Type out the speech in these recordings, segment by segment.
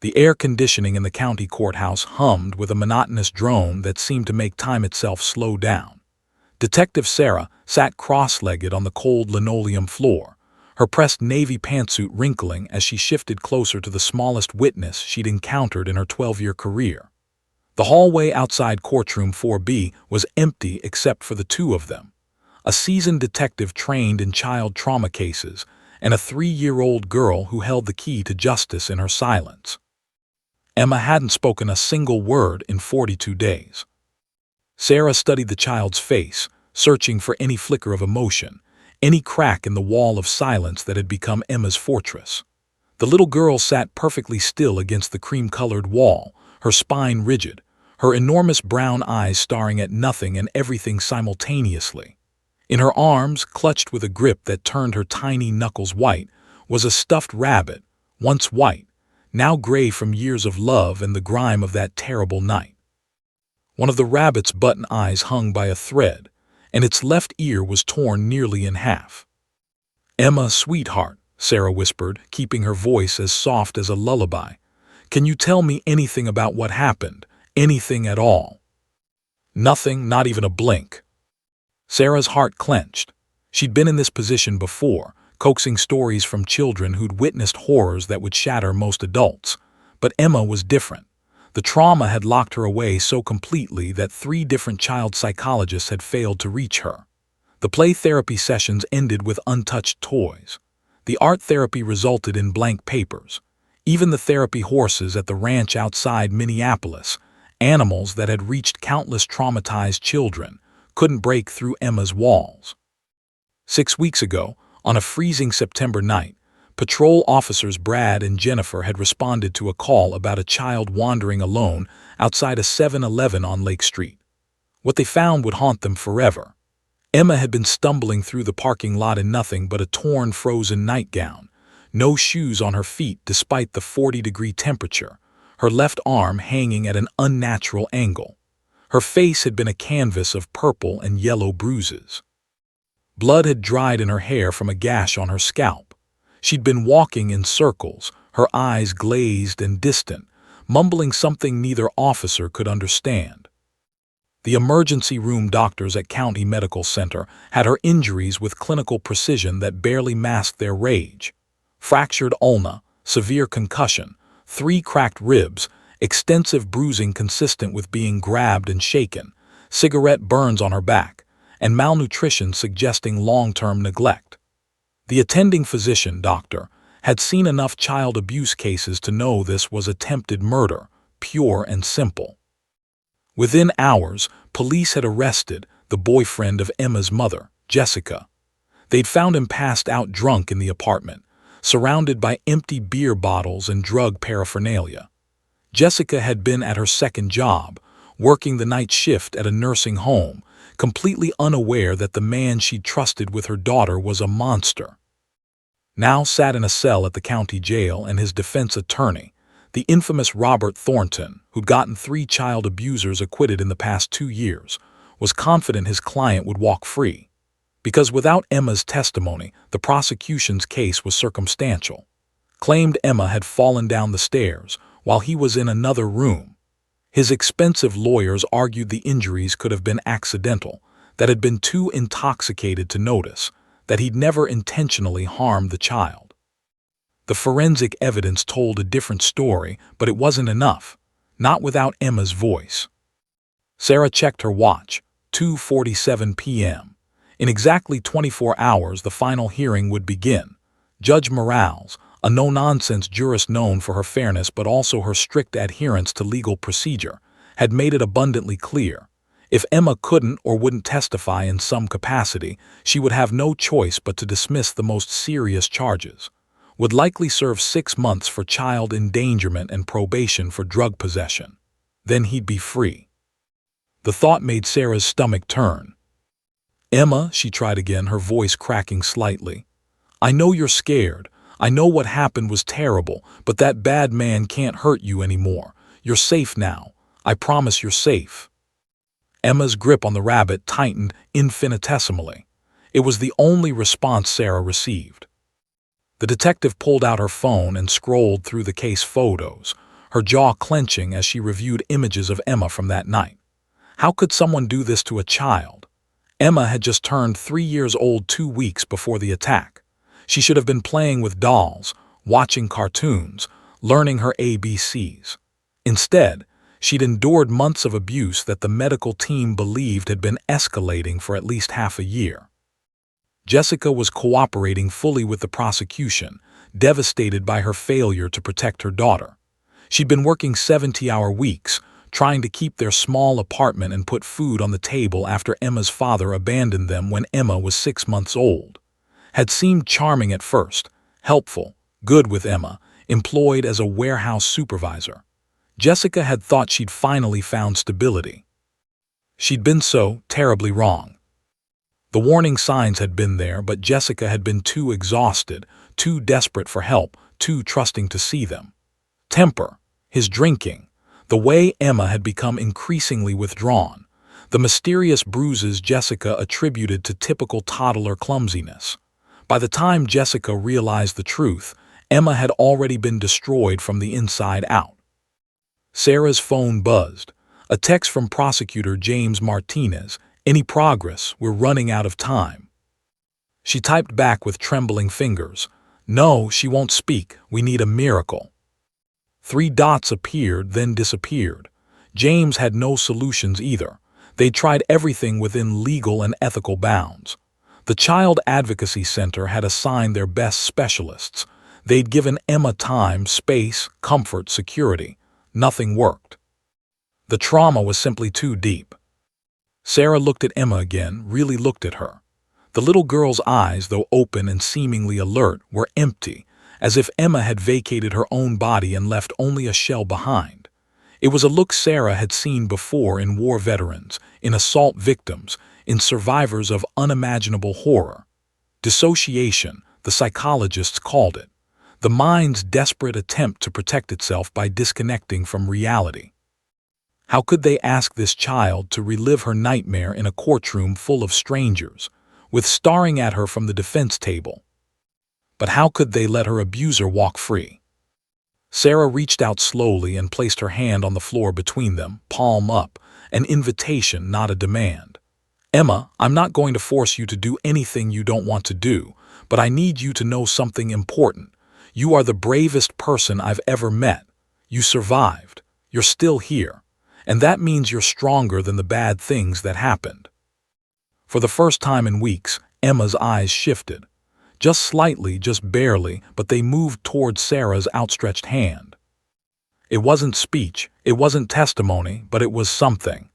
The air conditioning in the county courthouse hummed with a monotonous drone that seemed to make time itself slow down. Detective Sarah sat cross-legged on the cold linoleum floor, her pressed navy pantsuit wrinkling as she shifted closer to the smallest witness she'd encountered in her 12-year career. The hallway outside Courtroom 4B was empty except for the two of them, a seasoned detective trained in child trauma cases and a 3-year-old girl who held the key to justice in her silence. Emma hadn't spoken a single word in 42 days. Sarah studied the child's face, searching for any flicker of emotion, any crack in the wall of silence that had become Emma's fortress. The little girl sat perfectly still against the cream-colored wall, her spine rigid, her enormous brown eyes staring at nothing and everything simultaneously. In her arms, clutched with a grip that turned her tiny knuckles white, was a stuffed rabbit, once white, now gray from years of love and the grime of that terrible night. One of the rabbit's button eyes hung by a thread, and its left ear was torn nearly in half. "Emma, sweetheart," Sarah whispered, keeping her voice as soft as a lullaby, "can you tell me anything about what happened? Anything at all?" Nothing, not even a blink. Sarah's heart clenched. She'd been in this position before, coaxing stories from children who'd witnessed horrors that would shatter most adults. But Emma was different. The trauma had locked her away so completely that 3 different child psychologists had failed to reach her. The play therapy sessions ended with untouched toys. The art therapy resulted in blank papers. Even the therapy horses at the ranch outside Minneapolis, animals that had reached countless traumatized children, couldn't break through Emma's walls. 6 weeks ago, on a freezing September night, patrol officers Brad and Jennifer had responded to a call about a child wandering alone outside a 7-Eleven on Lake Street. What they found would haunt them forever. Emma had been stumbling through the parking lot in nothing but a torn, frozen nightgown, no shoes on her feet despite the 40-degree temperature, her left arm hanging at an unnatural angle. Her face had been a canvas of purple and yellow bruises. Blood had dried in her hair from a gash on her scalp. She'd been walking in circles, her eyes glazed and distant, mumbling something neither officer could understand. The emergency room doctors at County Medical Center had her injuries with clinical precision that barely masked their rage. Fractured ulna, severe concussion, 3 cracked ribs, extensive bruising consistent with being grabbed and shaken, cigarette burns on her back, and malnutrition suggesting long-term neglect. The attending physician, doctor, had seen enough child abuse cases to know this was attempted murder, pure and simple. Within hours, police had arrested the boyfriend of Emma's mother, Jessica. They'd found him passed out drunk in the apartment, surrounded by empty beer bottles and drug paraphernalia. Jessica had been at her second job, working the night shift at a nursing home, completely unaware that the man she'd trusted with her daughter was a monster. Now sat in a cell at the county jail, and his defense attorney, the infamous Robert Thornton, who'd gotten 3 child abusers acquitted in the past 2 years, was confident his client would walk free. Because without Emma's testimony, the prosecution's case was circumstantial. Claimed Emma had fallen down the stairs while he was in another room. His expensive lawyers argued the injuries could have been accidental, that had been too intoxicated to notice, that he'd never intentionally harmed the child. The forensic evidence told a different story, but it wasn't enough, not without Emma's voice. Sarah checked her watch, 2:47 p.m. In exactly 24 hours, the final hearing would begin. Judge Morales, a no-nonsense jurist known for her fairness but also her strict adherence to legal procedure, had made it abundantly clear. If Emma couldn't or wouldn't testify in some capacity, she would have no choice but to dismiss the most serious charges. Would likely serve 6 months for child endangerment and probation for drug possession. Then he'd be free. The thought made Sarah's stomach turn. "Emma," she tried again, her voice cracking slightly, "I know you're scared. I know what happened was terrible, but that bad man can't hurt you anymore. You're safe now. I promise you're safe." Emma's grip on the rabbit tightened infinitesimally. It was the only response Sarah received. The detective pulled out her phone and scrolled through the case photos, her jaw clenching as she reviewed images of Emma from that night. How could someone do this to a child? Emma had just turned 3 years old 2 weeks before the attack. She should have been playing with dolls, watching cartoons, learning her ABCs. Instead, she'd endured months of abuse that the medical team believed had been escalating for at least half a year. Jessica was cooperating fully with the prosecution, devastated by her failure to protect her daughter. She'd been working 70-hour weeks, trying to keep their small apartment and put food on the table after Emma's father abandoned them when Emma was 6 months old. Had seemed charming at first, helpful, good with Emma, employed as a warehouse supervisor. Jessica had thought she'd finally found stability. She'd been so terribly wrong. The warning signs had been there, but Jessica had been too exhausted, too desperate for help, too trusting to see them. Temper, his drinking, the way Emma had become increasingly withdrawn, the mysterious bruises Jessica attributed to typical toddler clumsiness. By the time Jessica realized the truth, Emma had already been destroyed from the inside out. Sarah's phone buzzed. A text from prosecutor James Martinez. "Any progress? We're running out of time." She typed back with trembling fingers. "No, she won't speak. We need a miracle." 3 dots appeared, then disappeared. James had no solutions either. They'd tried everything within legal and ethical bounds. The Child Advocacy Center had assigned their best specialists. They'd given Emma time, space, comfort, security. Nothing worked. The trauma was simply too deep. Sarah looked at Emma again, really looked at her. The little girl's eyes, though open and seemingly alert, were empty, as if Emma had vacated her own body and left only a shell behind. It was a look Sarah had seen before in war veterans, in assault victims, in survivors of unimaginable horror. Dissociation, the psychologists called it. The mind's desperate attempt to protect itself by disconnecting from reality. How could they ask this child to relive her nightmare in a courtroom full of strangers, with staring at her from the defense table? But how could they let her abuser walk free? Sarah reached out slowly and placed her hand on the floor between them, palm up, an invitation, not a demand. "Emma, I'm not going to force you to do anything you don't want to do, but I need you to know something important. You are the bravest person I've ever met. You survived. You're still here. And that means you're stronger than the bad things that happened." For the first time in weeks, Emma's eyes shifted. Just slightly, just barely, but they moved toward Sarah's outstretched hand. It wasn't speech, it wasn't testimony, but it was something.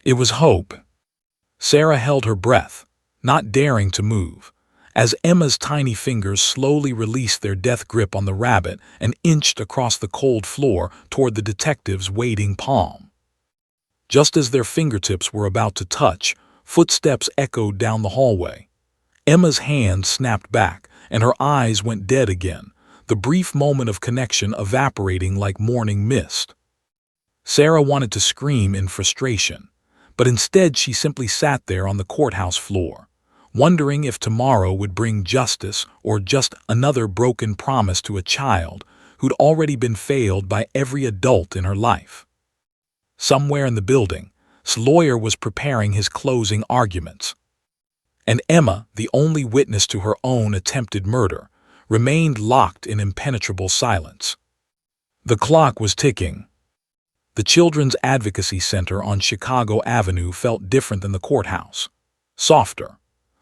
It was hope. Sarah held her breath, not daring to move, as Emma's tiny fingers slowly released their death grip on the rabbit and inched across the cold floor toward the detective's waiting palm. Just as their fingertips were about to touch, footsteps echoed down the hallway. Emma's hand snapped back, and her eyes went dead again, the brief moment of connection evaporating like morning mist. Sarah wanted to scream in frustration, but instead she simply sat there on the courthouse floor, wondering if tomorrow would bring justice or just another broken promise to a child who'd already been failed by every adult in her life. Somewhere in the building, the lawyer was preparing his closing arguments. And Emma, the only witness to her own attempted murder, remained locked in impenetrable silence. The clock was ticking. The Children's Advocacy Center on Chicago Avenue felt different than the courthouse. Softer.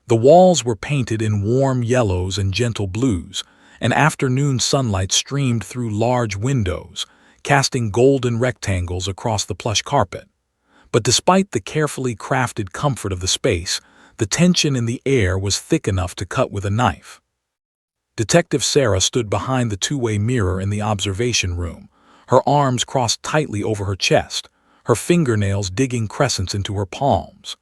The walls were painted in warm yellows and gentle blues, and afternoon sunlight streamed through large windows, casting golden rectangles across the plush carpet. But despite the carefully crafted comfort of the space, the tension in the air was thick enough to cut with a knife. Detective Sarah stood behind the two-way mirror in the observation room, her arms crossed tightly over her chest, her fingernails digging crescents into her palms.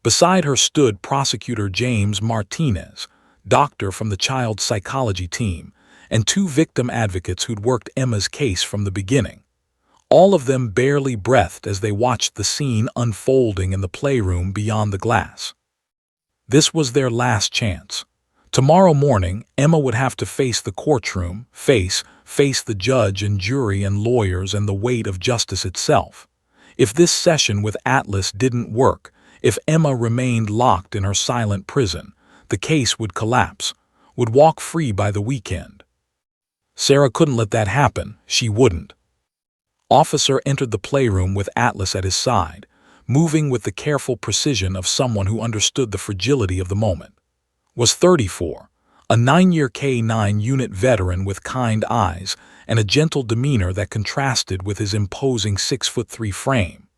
Beside her stood Prosecutor James Martinez, doctor from the child psychology team, and 2 victim advocates who'd worked Emma's case from the beginning. All of them barely breathed as they watched the scene unfolding in the playroom beyond the glass. This was their last chance. Tomorrow morning, Emma would have to face the courtroom, face face the judge and jury and lawyers and the weight of justice itself. If this session with Atlas didn't work, if Emma remained locked in her silent prison, the case would collapse, would walk free by the weekend. Sarah couldn't let that happen. She wouldn't. Officer entered the playroom with Atlas at his side, moving with the careful precision of someone who understood the fragility of the moment. Was 34, a 9-year K-9 unit veteran with kind eyes and a gentle demeanor that contrasted with his imposing 6'3" frame.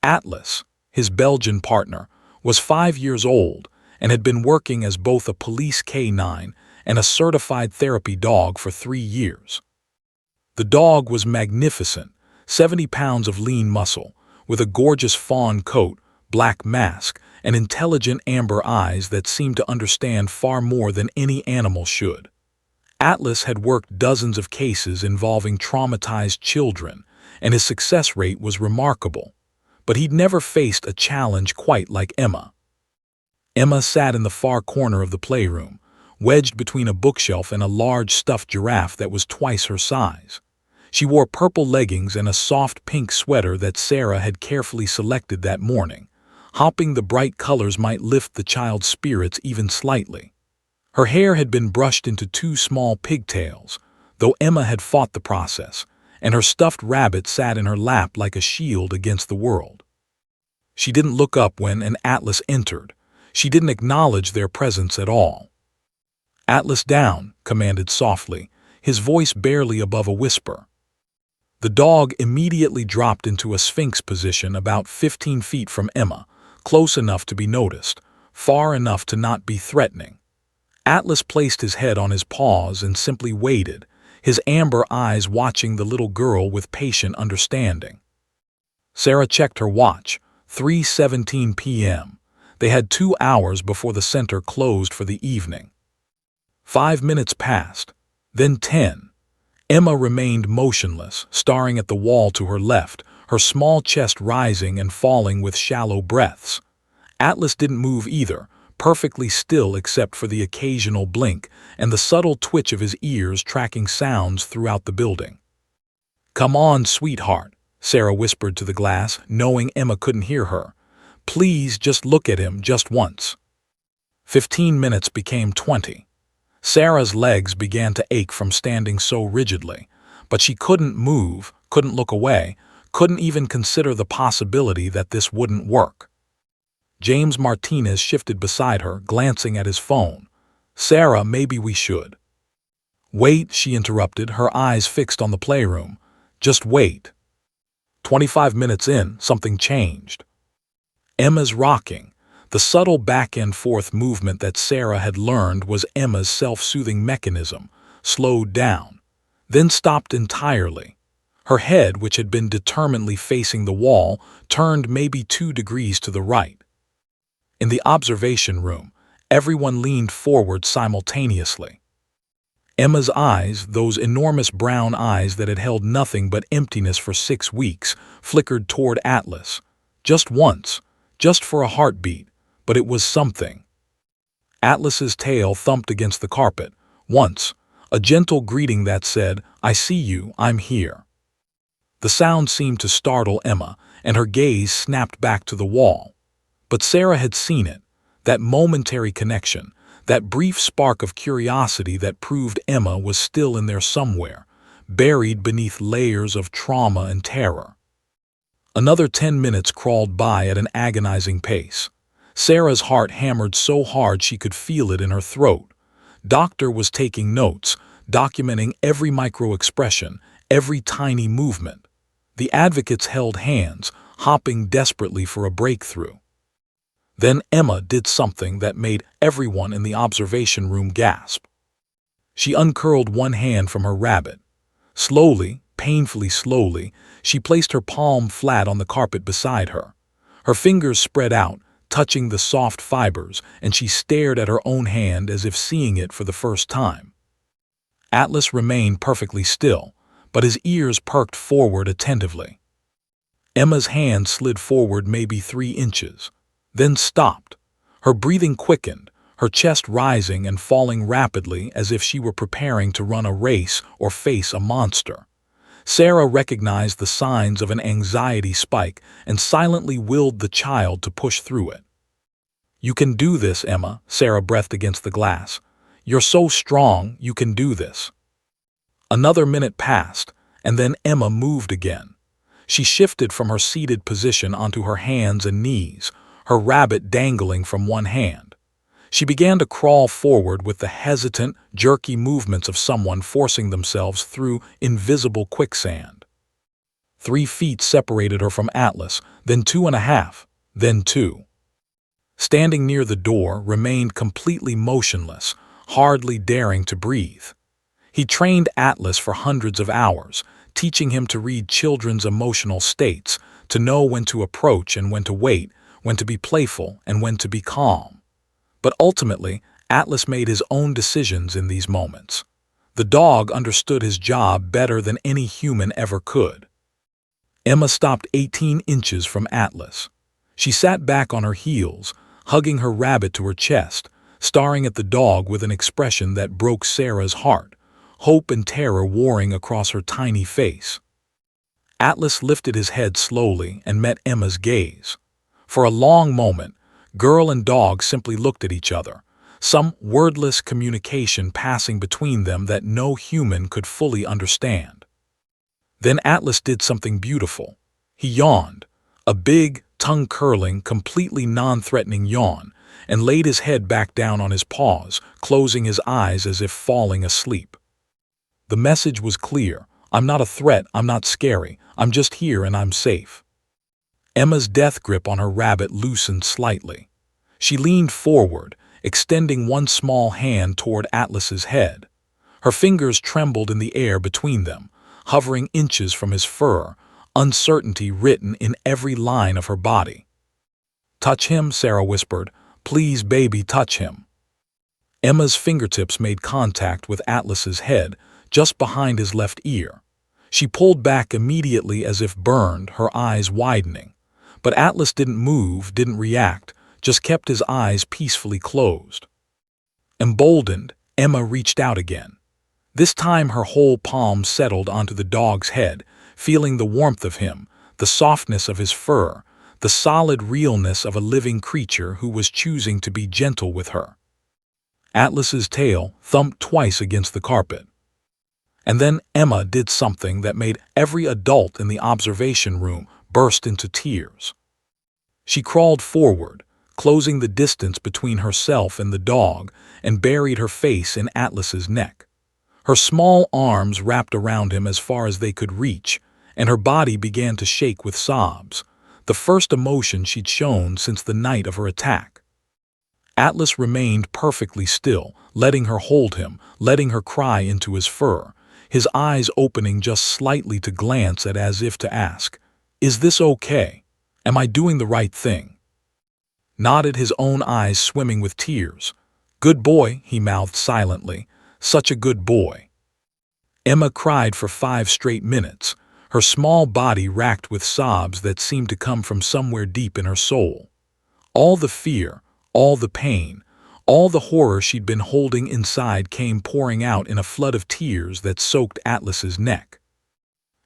Atlas, his Belgian partner, was 5 years old and had been working as both a police K-9 and a certified therapy dog for 3 years. The dog was magnificent, 70 pounds of lean muscle, with a gorgeous fawn coat, black mask, and intelligent amber eyes that seemed to understand far more than any animal should. Atlas had worked dozens of cases involving traumatized children, and his success rate was remarkable. But he'd never faced a challenge quite like Emma. Emma sat in the far corner of the playroom, wedged between a bookshelf and a large stuffed giraffe that was twice her size. She wore purple leggings and a soft pink sweater that Sarah had carefully selected that morning, hoping the bright colors might lift the child's spirits even slightly. Her hair had been brushed into 2 small pigtails, though Emma had fought the process, and her stuffed rabbit sat in her lap like a shield against the world. She didn't look up when an Atlas entered. She didn't acknowledge their presence at all. "Atlas down," commanded softly, his voice barely above a whisper. The dog immediately dropped into a sphinx position about 15 feet from Emma, close enough to be noticed, far enough to not be threatening. Atlas placed his head on his paws and simply waited, his amber eyes watching the little girl with patient understanding. Sarah checked her watch, 3:17 p.m. They had 2 hours before the center closed for the evening. 5 minutes passed, then 10. Emma remained motionless, staring at the wall to her left, her small chest rising and falling with shallow breaths. Atlas didn't move either, perfectly still except for the occasional blink and the subtle twitch of his ears tracking sounds throughout the building. "Come on, sweetheart," Sarah whispered to the glass, knowing Emma couldn't hear her. "Please just look at him just once." 15 minutes became 20. Sarah's legs began to ache from standing so rigidly, but she couldn't move, couldn't look away, couldn't even consider the possibility that this wouldn't work. James Martinez shifted beside her, glancing at his phone. "Sarah, maybe we should." "Wait," she interrupted, her eyes fixed on the playroom. "Just wait." 25 minutes in, something changed. Emma's rocking. The subtle back-and-forth movement that Sarah had learned was Emma's self-soothing mechanism, slowed down, then stopped entirely. Her head, which had been determinedly facing the wall, turned maybe 2 degrees to the right. In the observation room, everyone leaned forward simultaneously. Emma's eyes, those enormous brown eyes that had held nothing but emptiness for 6 weeks, flickered toward Atlas. Just once, just for a heartbeat, but it was something. Atlas's tail thumped against the carpet, once, a gentle greeting that said, "I see you, I'm here." The sound seemed to startle Emma, and her gaze snapped back to the wall. But Sarah had seen it, that momentary connection, that brief spark of curiosity that proved Emma was still in there somewhere, buried beneath layers of trauma and terror. Another 10 minutes crawled by at an agonizing pace. Sarah's heart hammered so hard she could feel it in her throat. Doctor was taking notes, documenting every micro-expression, every tiny movement. The advocates held hands, hopping desperately for a breakthrough. Then Emma did something that made everyone in the observation room gasp. She uncurled one hand from her rabbit. Slowly, painfully slowly, she placed her palm flat on the carpet beside her. Her fingers spread out, touching the soft fibers, and she stared at her own hand as if seeing it for the first time. Atlas remained perfectly still, but his ears perked forward attentively. Emma's hand slid forward maybe 3 inches, then stopped. Her breathing quickened, her chest rising and falling rapidly as if she were preparing to run a race or face a monster. Sarah recognized the signs of an anxiety spike and silently willed the child to push through it. "You can do this, Emma," Sarah breathed against the glass. "You're so strong, you can do this." Another minute passed, and then Emma moved again. She shifted from her seated position onto her hands and knees, her rabbit dangling from one hand. She began to crawl forward with the hesitant, jerky movements of someone forcing themselves through invisible quicksand. 3 feet separated her from Atlas, then 2.5, then 2. Standing near the door, remained completely motionless, hardly daring to breathe. He trained Atlas for hundreds of hours, teaching him to read children's emotional states, to know when to approach and when to wait, when to be playful and when to be calm. But ultimately, Atlas made his own decisions in these moments. The dog understood his job better than any human ever could. Emma stopped 18 inches from Atlas. She sat back on her heels, hugging her rabbit to her chest, staring at the dog with an expression that broke Sarah's heart, hope and terror warring across her tiny face. Atlas lifted his head slowly and met Emma's gaze. For a long moment, girl and dog simply looked at each other, some wordless communication passing between them that no human could fully understand. Then Atlas did something beautiful. He yawned, a big, tongue-curling, completely non-threatening yawn, and laid his head back down on his paws, closing his eyes as if falling asleep. The message was clear. I'm not a threat, I'm not scary, I'm just here and I'm safe. Emma's death grip on her rabbit loosened slightly. She leaned forward, extending one small hand toward Atlas's head. Her fingers trembled in the air between them, hovering inches from his fur, uncertainty written in every line of her body. "Touch him," Sarah whispered. "Please, baby, touch him." Emma's fingertips made contact with Atlas's head, just behind his left ear. She pulled back immediately as if burned, her eyes widening. But Atlas didn't move, didn't react, just kept his eyes peacefully closed. Emboldened, Emma reached out again. This time her whole palm settled onto the dog's head, feeling the warmth of him, the softness of his fur, the solid realness of a living creature who was choosing to be gentle with her. Atlas's tail thumped twice against the carpet. And then Emma did something that made every adult in the observation room burst into tears. She crawled forward, closing the distance between herself and the dog, and buried her face in Atlas's neck. Her small arms wrapped around him as far as they could reach, and her body began to shake with sobs, the first emotion she'd shown since the night of her attack. Atlas remained perfectly still, letting her hold him, letting her cry into his fur, his eyes opening just slightly to glance at as if to ask, "Is this okay? Am I doing the right thing?" Nodded, his own eyes swimming with tears. "Good boy," he mouthed silently. "Such a good boy." Emma cried for 5 straight minutes, her small body racked with sobs that seemed to come from somewhere deep in her soul. All the fear, all the pain, all the horror she'd been holding inside came pouring out in a flood of tears that soaked Atlas's neck.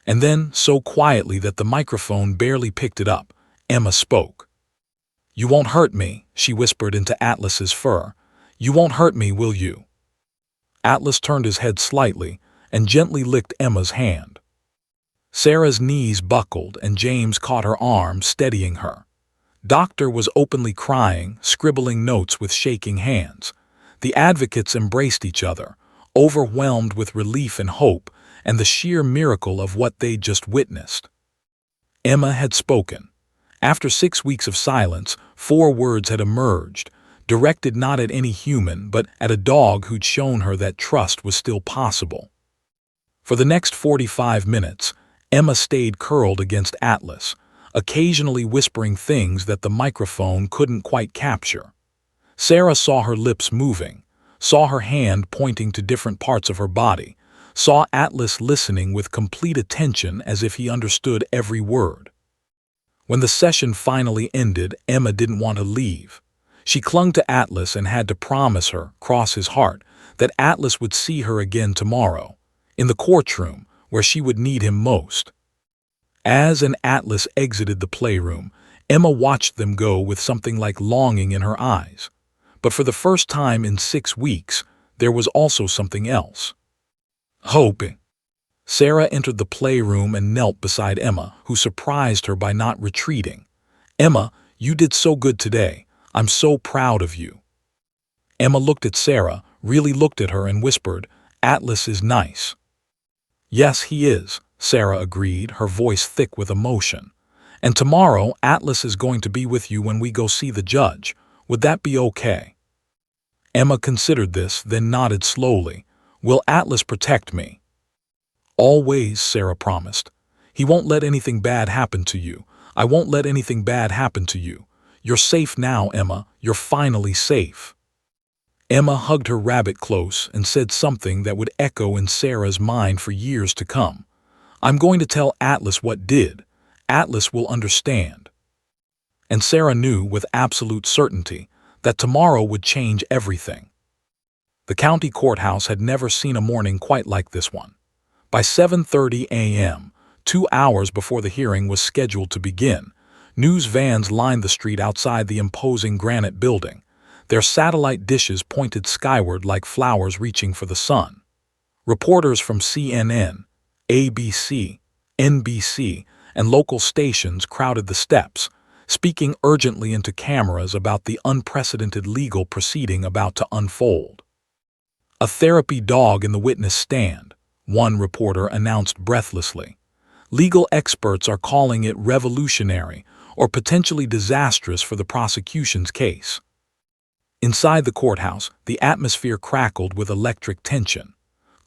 And then, so quietly that the microphone barely picked it up, Emma spoke. "You won't hurt me," she whispered into Atlas's fur. "You won't hurt me, will you?" Atlas turned his head slightly and gently licked Emma's hand. Sarah's knees buckled and James caught her arm, steadying her. Doctor was openly crying, scribbling notes with shaking hands. The advocates embraced each other, overwhelmed with relief and hope, and the sheer miracle of what they'd just witnessed. Emma had spoken. After 6 weeks of silence, 4 words had emerged, directed not at any human, but at a dog who'd shown her that trust was still possible. For the next 45 minutes, Emma stayed curled against Atlas, occasionally whispering things that the microphone couldn't quite capture. Sarah saw her lips moving, saw her hand pointing to different parts of her body, saw Atlas listening with complete attention as if he understood every word. When the session finally ended, Emma didn't want to leave. She clung to Atlas and had to promise her, cross his heart, that Atlas would see her again tomorrow, in the courtroom, where she would need him most. As and Atlas exited the playroom, Emma watched them go with something like longing in her eyes. But for the first time in 6 weeks, there was also something else. Hoping. Sarah entered the playroom and knelt beside Emma, who surprised her by not retreating. "Emma, you did so good today. I'm so proud of you." Emma looked at Sarah, really looked at her and whispered, "Atlas is nice." "Yes, he is," Sarah agreed, her voice thick with emotion. "And tomorrow, Atlas is going to be with you when we go see the judge. Would that be okay?" Emma considered this, then nodded slowly. "Will Atlas protect me?" "Always," Sarah promised. "He won't let anything bad happen to you. I won't let anything bad happen to you. You're safe now, Emma. You're finally safe." Emma hugged her rabbit close and said something that would echo in Sarah's mind for years to come. "I'm going to tell Atlas what did. Atlas will understand." And Sarah knew with absolute certainty that tomorrow would change everything. The county courthouse had never seen a morning quite like this one. By 7:30 a.m., 2 hours before the hearing was scheduled to begin, news vans lined the street outside the imposing granite building, their satellite dishes pointed skyward like flowers reaching for the sun. Reporters from CNN, ABC, NBC, and local stations crowded the steps, speaking urgently into cameras about the unprecedented legal proceeding about to unfold. "A therapy dog in the witness stand," one reporter announced breathlessly. "Legal experts are calling it revolutionary or potentially disastrous for the prosecution's case." Inside the courthouse, the atmosphere crackled with electric tension.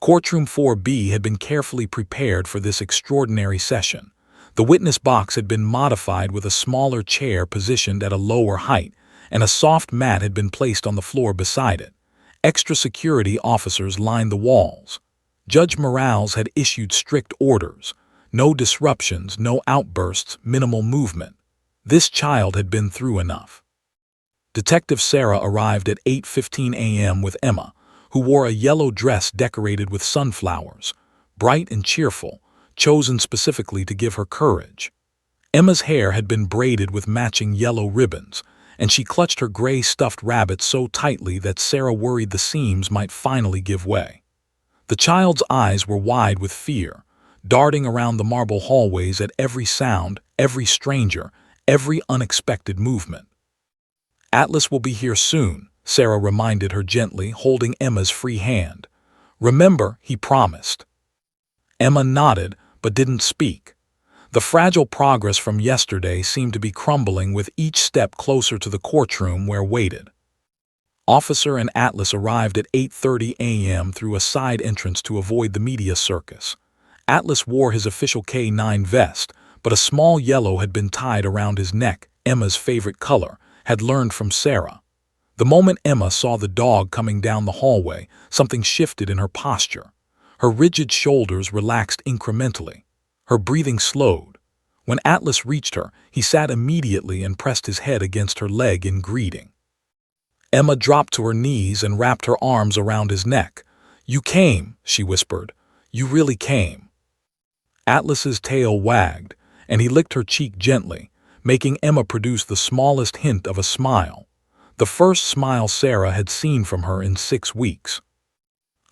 Courtroom 4B had been carefully prepared for this extraordinary session. The witness box had been modified with a smaller chair positioned at a lower height, and a soft mat had been placed on the floor beside it. Extra security officers lined the walls. Judge Morales had issued strict orders. No disruptions, no outbursts, minimal movement. This child had been through enough. Detective Sarah arrived at 8:15 a.m. with Emma, who wore a yellow dress decorated with sunflowers, bright and cheerful, chosen specifically to give her courage. Emma's hair had been braided with matching yellow ribbons, and she clutched her gray stuffed rabbit so tightly that Sarah worried the seams might finally give way. The child's eyes were wide with fear, darting around the marble hallways at every sound, every stranger, every unexpected movement. "Atlas will be here soon," Sarah reminded her gently, holding Emma's free hand. "Remember, he promised." Emma nodded, but didn't speak. The fragile progress from yesterday seemed to be crumbling with each step closer to the courtroom where waited. Officer and Atlas arrived at 8:30 a.m. through a side entrance to avoid the media circus. Atlas wore his official K9 vest, but a small yellow had been tied around his neck, Emma's favorite color, had learned from Sarah. The moment Emma saw the dog coming down the hallway, something shifted in her posture. Her rigid shoulders relaxed incrementally. Her breathing slowed. When Atlas reached her, he sat immediately and pressed his head against her leg in greeting. Emma dropped to her knees and wrapped her arms around his neck. "You came," she whispered. "You really came." Atlas's tail wagged, and he licked her cheek gently, making Emma produce the smallest hint of a smile. The first smile Sarah had seen from her in 6 weeks.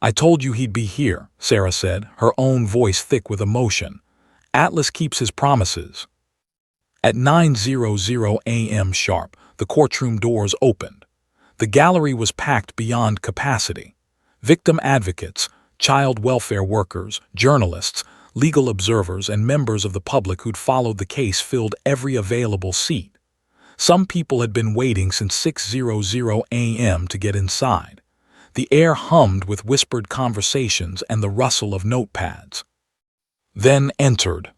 "I told you he'd be here," Sarah said, her own voice thick with emotion. "Atlas keeps his promises." At 9:00 a.m. sharp, the courtroom doors opened. The gallery was packed beyond capacity. Victim advocates, child welfare workers, journalists, legal observers, and members of the public who'd followed the case filled every available seat. Some people had been waiting since 6:00 a.m. to get inside. The air hummed with whispered conversations and the rustle of notepads. Then entered.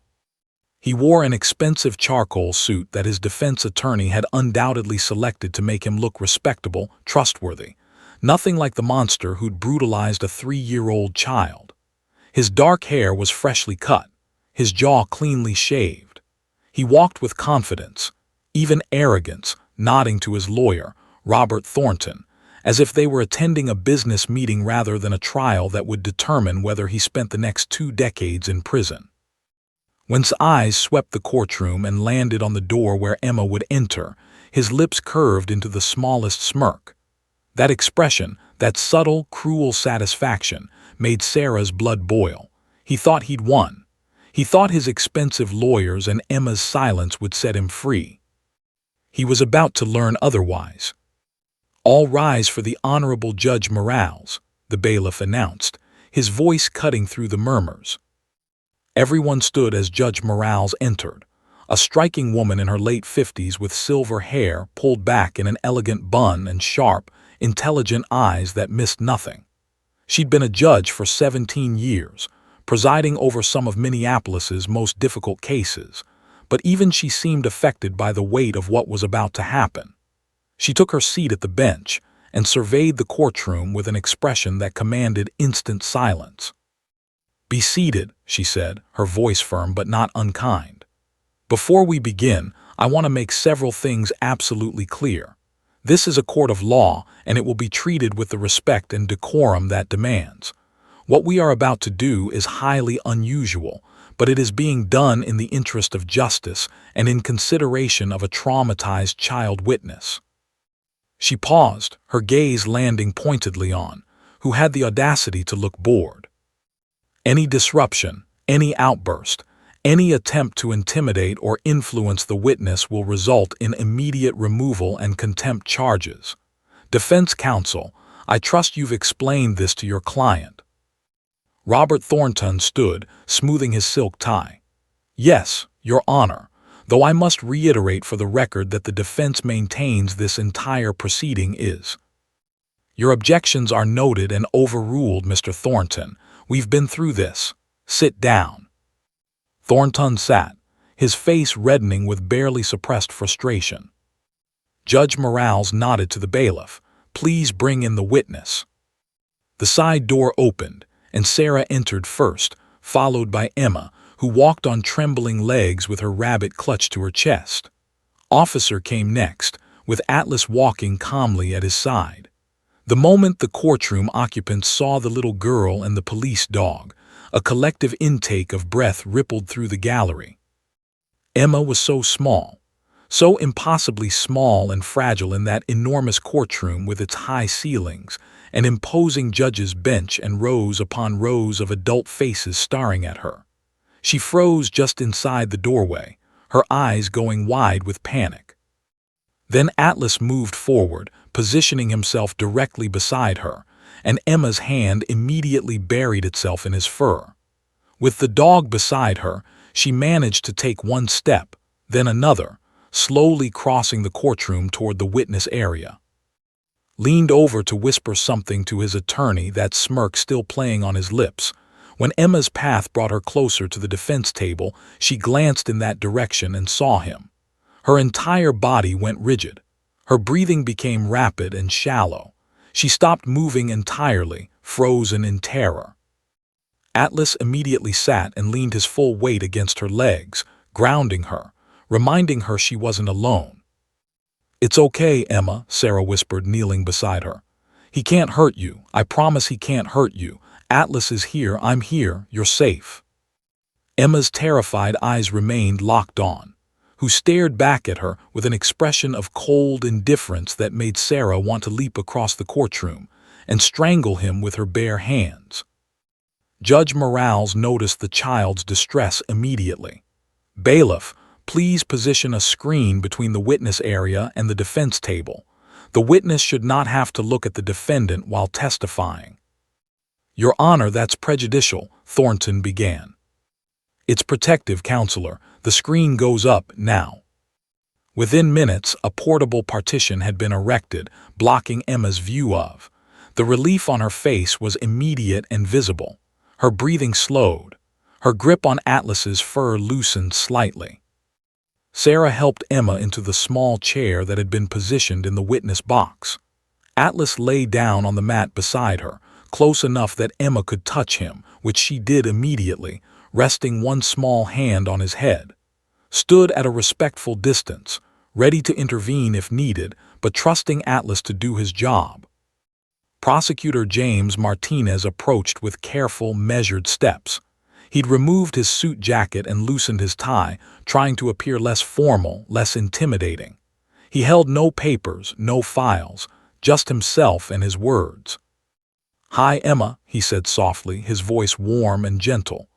He wore an expensive charcoal suit that his defense attorney had undoubtedly selected to make him look respectable, trustworthy. Nothing like the monster who'd brutalized a 3-year-old child. His dark hair was freshly cut, his jaw cleanly shaved. He walked with confidence, even arrogance, nodding to his lawyer, Robert Thornton, as if they were attending a business meeting rather than a trial that would determine whether he spent the next 2 decades in prison. When his eyes swept the courtroom and landed on the door where Emma would enter, his lips curved into the smallest smirk. That expression, that subtle, cruel satisfaction, made Sarah's blood boil. He thought he'd won. He thought his expensive lawyers and Emma's silence would set him free. He was about to learn otherwise. "All rise for the Honorable Judge Morales," the bailiff announced, his voice cutting through the murmurs. Everyone stood as Judge Morales entered, a striking woman in her late 50s with silver hair pulled back in an elegant bun and sharp, intelligent eyes that missed nothing. She'd been a judge for 17 years, presiding over some of Minneapolis's most difficult cases, but even she seemed affected by the weight of what was about to happen. She took her seat at the bench and surveyed the courtroom with an expression that commanded instant silence. "Be seated," she said, her voice firm but not unkind. "Before we begin, I want to make several things absolutely clear. This is a court of law, and it will be treated with the respect and decorum that demands. What we are about to do is highly unusual, but it is being done in the interest of justice and in consideration of a traumatized child witness." She paused, her gaze landing pointedly on, who had the audacity to look bored. "Any disruption, any outburst, any attempt to intimidate or influence the witness will result in immediate removal and contempt charges. Defense counsel, I trust you've explained this to your client." Robert Thornton stood, smoothing his silk tie. "Yes, Your Honor, though I must reiterate for the record that the defense maintains this entire proceeding is." "Your objections are noted and overruled, Mr. Thornton. We've been through this. Sit down." Thornton sat, his face reddening with barely suppressed frustration. Judge Morales nodded to the bailiff. "Please bring in the witness." The side door opened, and Sarah entered first, followed by Emma, who walked on trembling legs with her rabbit clutched to her chest. Officer came next, with Atlas walking calmly at his side. The moment the courtroom occupants saw the little girl and the police dog, a collective intake of breath rippled through the gallery. Emma was so small, so impossibly small and fragile in that enormous courtroom with its high ceilings, an imposing judge's bench and rows upon rows of adult faces staring at her. She froze just inside the doorway, her eyes going wide with panic. Then Atlas moved forward, positioning himself directly beside her, and Emma's hand immediately buried itself in his fur. With the dog beside her, she managed to take one step, then another, slowly crossing the courtroom toward the witness area. Leaned over to whisper something to his attorney, that smirk still playing on his lips. When Emma's path brought her closer to the defense table, she glanced in that direction and saw him. Her entire body went rigid. Her breathing became rapid and shallow. She stopped moving entirely, frozen in terror. Atlas immediately sat and leaned his full weight against her legs, grounding her, reminding her she wasn't alone. "It's okay, Emma," Sarah whispered, kneeling beside her. "He can't hurt you. I promise he can't hurt you. Atlas is here. I'm here. You're safe." Emma's terrified eyes remained locked on, who stared back at her with an expression of cold indifference that made Sarah want to leap across the courtroom and strangle him with her bare hands. Judge Morales noticed the child's distress immediately. "Bailiff, please position a screen between the witness area and the defense table. The witness should not have to look at the defendant while testifying." "Your Honor, that's prejudicial," Thornton began. "It's protective, Counselor. The screen goes up now." Within minutes, a portable partition had been erected, blocking Emma's view of. The relief on her face was immediate and visible. Her breathing slowed. Her grip on Atlas's fur loosened slightly. Sarah helped Emma into the small chair that had been positioned in the witness box. Atlas lay down on the mat beside her, close enough that Emma could touch him, which she did immediately, resting one small hand on his head. Stood at a respectful distance, ready to intervene if needed, but trusting Atlas to do his job. Prosecutor James Martinez approached with careful, measured steps. He'd removed his suit jacket and loosened his tie, trying to appear less formal, less intimidating. He held no papers, no files, just himself and his words. "Hi, Emma," he said softly, his voice warm and gentle.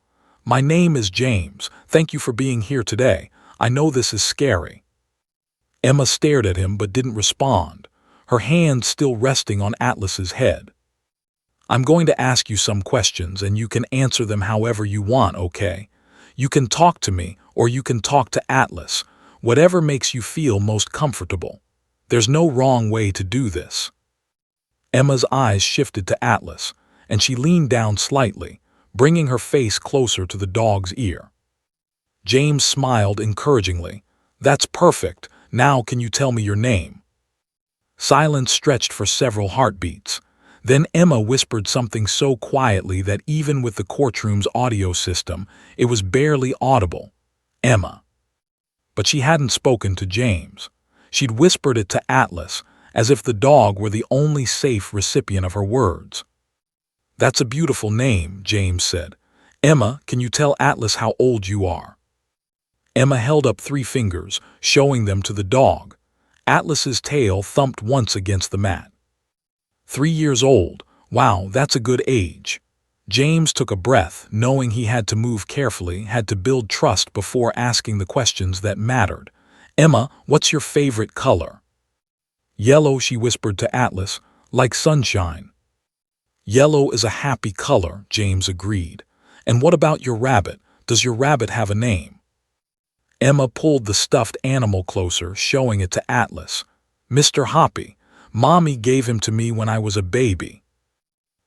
"My name is James. Thank you for being here today. I know this is scary." Emma stared at him but didn't respond, her hand still resting on Atlas's head. "I'm going to ask you some questions and you can answer them however you want, okay? You can talk to me or you can talk to Atlas, whatever makes you feel most comfortable. There's no wrong way to do this." Emma's eyes shifted to Atlas, and she leaned down slightly, bringing her face closer to the dog's ear. James smiled encouragingly. "That's perfect. Now can you tell me your name?" Silence stretched for several heartbeats. Then Emma whispered something so quietly that even with the courtroom's audio system, it was barely audible. "Emma." But she hadn't spoken to James. She'd whispered it to Atlas, as if the dog were the only safe recipient of her words. "That's a beautiful name," James said. "Emma, can you tell Atlas how old you are?" Emma held up 3 fingers, showing them to the dog. Atlas's tail thumped once against the mat. 3 years old. Wow, that's a good age." James took a breath, knowing he had to move carefully, had to build trust before asking the questions that mattered. "Emma, what's your favorite color?" "Yellow," she whispered to Atlas, "like sunshine." "Yellow is a happy color," James agreed. "And what about your rabbit? Does your rabbit have a name?" Emma pulled the stuffed animal closer, showing it to Atlas. "Mr. Hoppy. Mommy gave him to me when I was a baby."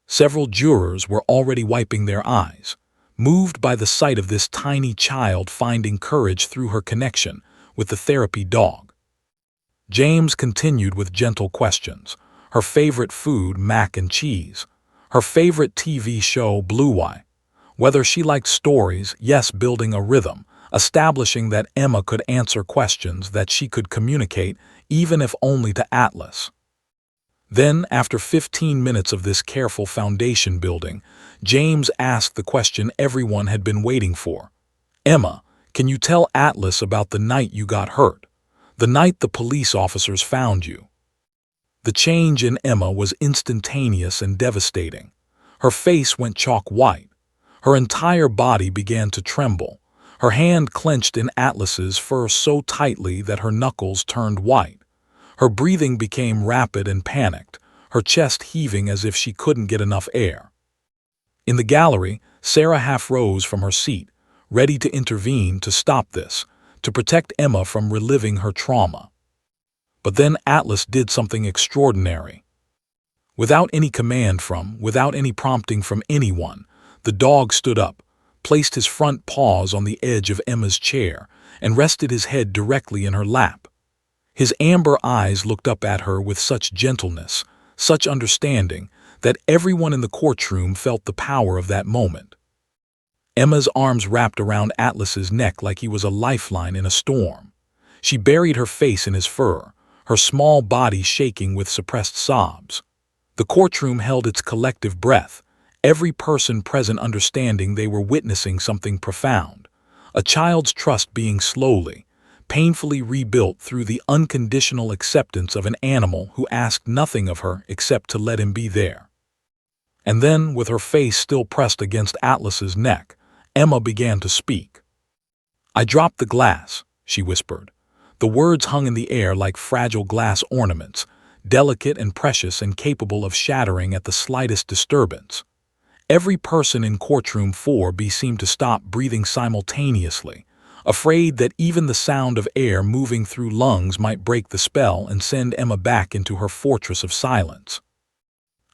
Several jurors were already wiping their eyes, moved by the sight of this tiny child finding courage through her connection with the therapy dog. James continued with gentle questions. Her favorite food, mac and cheese. Her favorite TV show, Blue Eye. Whether she liked stories, yes, building a rhythm, establishing that Emma could answer questions, that she could communicate, even if only to Atlas. Then, after 15 minutes of this careful foundation building, James asked the question everyone had been waiting for. "Emma, can you tell Atlas about the night you got hurt? The night the police officers found you?" The change in Emma was instantaneous and devastating. Her face went chalk white. Her entire body began to tremble. Her hand clenched in Atlas's fur so tightly that her knuckles turned white. Her breathing became rapid and panicked, her chest heaving as if she couldn't get enough air. In the gallery, Sarah half rose from her seat, ready to intervene to stop this, to protect Emma from reliving her trauma. But then Atlas did something extraordinary. Without any without any prompting from anyone, the dog stood up, placed his front paws on the edge of Emma's chair, and rested his head directly in her lap. His amber eyes looked up at her with such gentleness, such understanding, that everyone in the courtroom felt the power of that moment. Emma's arms wrapped around Atlas's neck like he was a lifeline in a storm. She buried her face in his fur, her small body shaking with suppressed sobs. The courtroom held its collective breath, every person present understanding they were witnessing something profound, a child's trust being slowly, painfully rebuilt through the unconditional acceptance of an animal who asked nothing of her except to let him be there. And then, with her face still pressed against Atlas's neck, Emma began to speak. "I dropped the glass," she whispered. The words hung in the air like fragile glass ornaments, delicate and precious and capable of shattering at the slightest disturbance. Every person in courtroom 4B seemed to stop breathing simultaneously, afraid that even the sound of air moving through lungs might break the spell and send Emma back into her fortress of silence.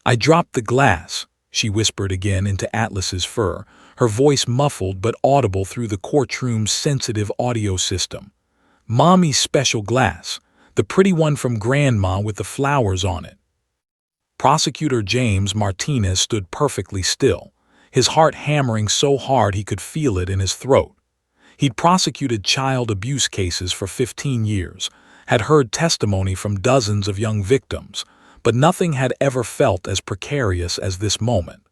"I dropped the glass," she whispered again into Atlas's fur, her voice muffled but audible through the courtroom's sensitive audio system. "Mommy's special glass, the pretty one from Grandma with the flowers on it." Prosecutor James Martinez stood perfectly still, his heart hammering so hard he could feel it in his throat. He'd prosecuted child abuse cases for 15 years, had heard testimony from dozens of young victims, but nothing had ever felt as precarious as this moment.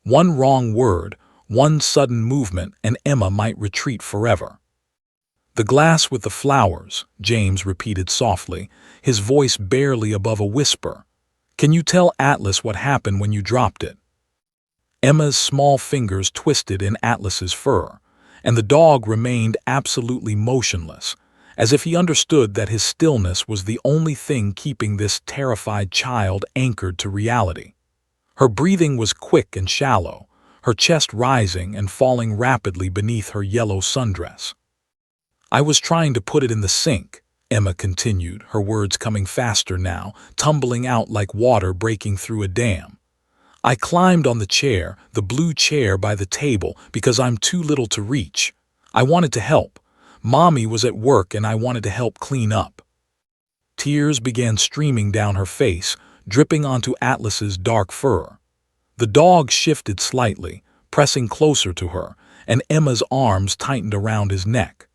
One wrong word, one sudden movement, and Emma might retreat forever. "The glass with the flowers," James repeated softly, his voice barely above a whisper. "Can you tell Atlas what happened when you dropped it?" Emma's small fingers twisted in Atlas's fur, and the dog remained absolutely motionless, as if he understood that his stillness was the only thing keeping this terrified child anchored to reality. Her breathing was quick and shallow, her chest rising and falling rapidly beneath her yellow sundress. "I was trying to put it in the sink," Emma continued, her words coming faster now, tumbling out like water breaking through a dam. "I climbed on the chair, the blue chair by the table, because I'm too little to reach. I wanted to help. Mommy was at work and I wanted to help clean up." Tears began streaming down her face, dripping onto Atlas's dark fur. The dog shifted slightly, pressing closer to her, and Emma's arms tightened around his neck.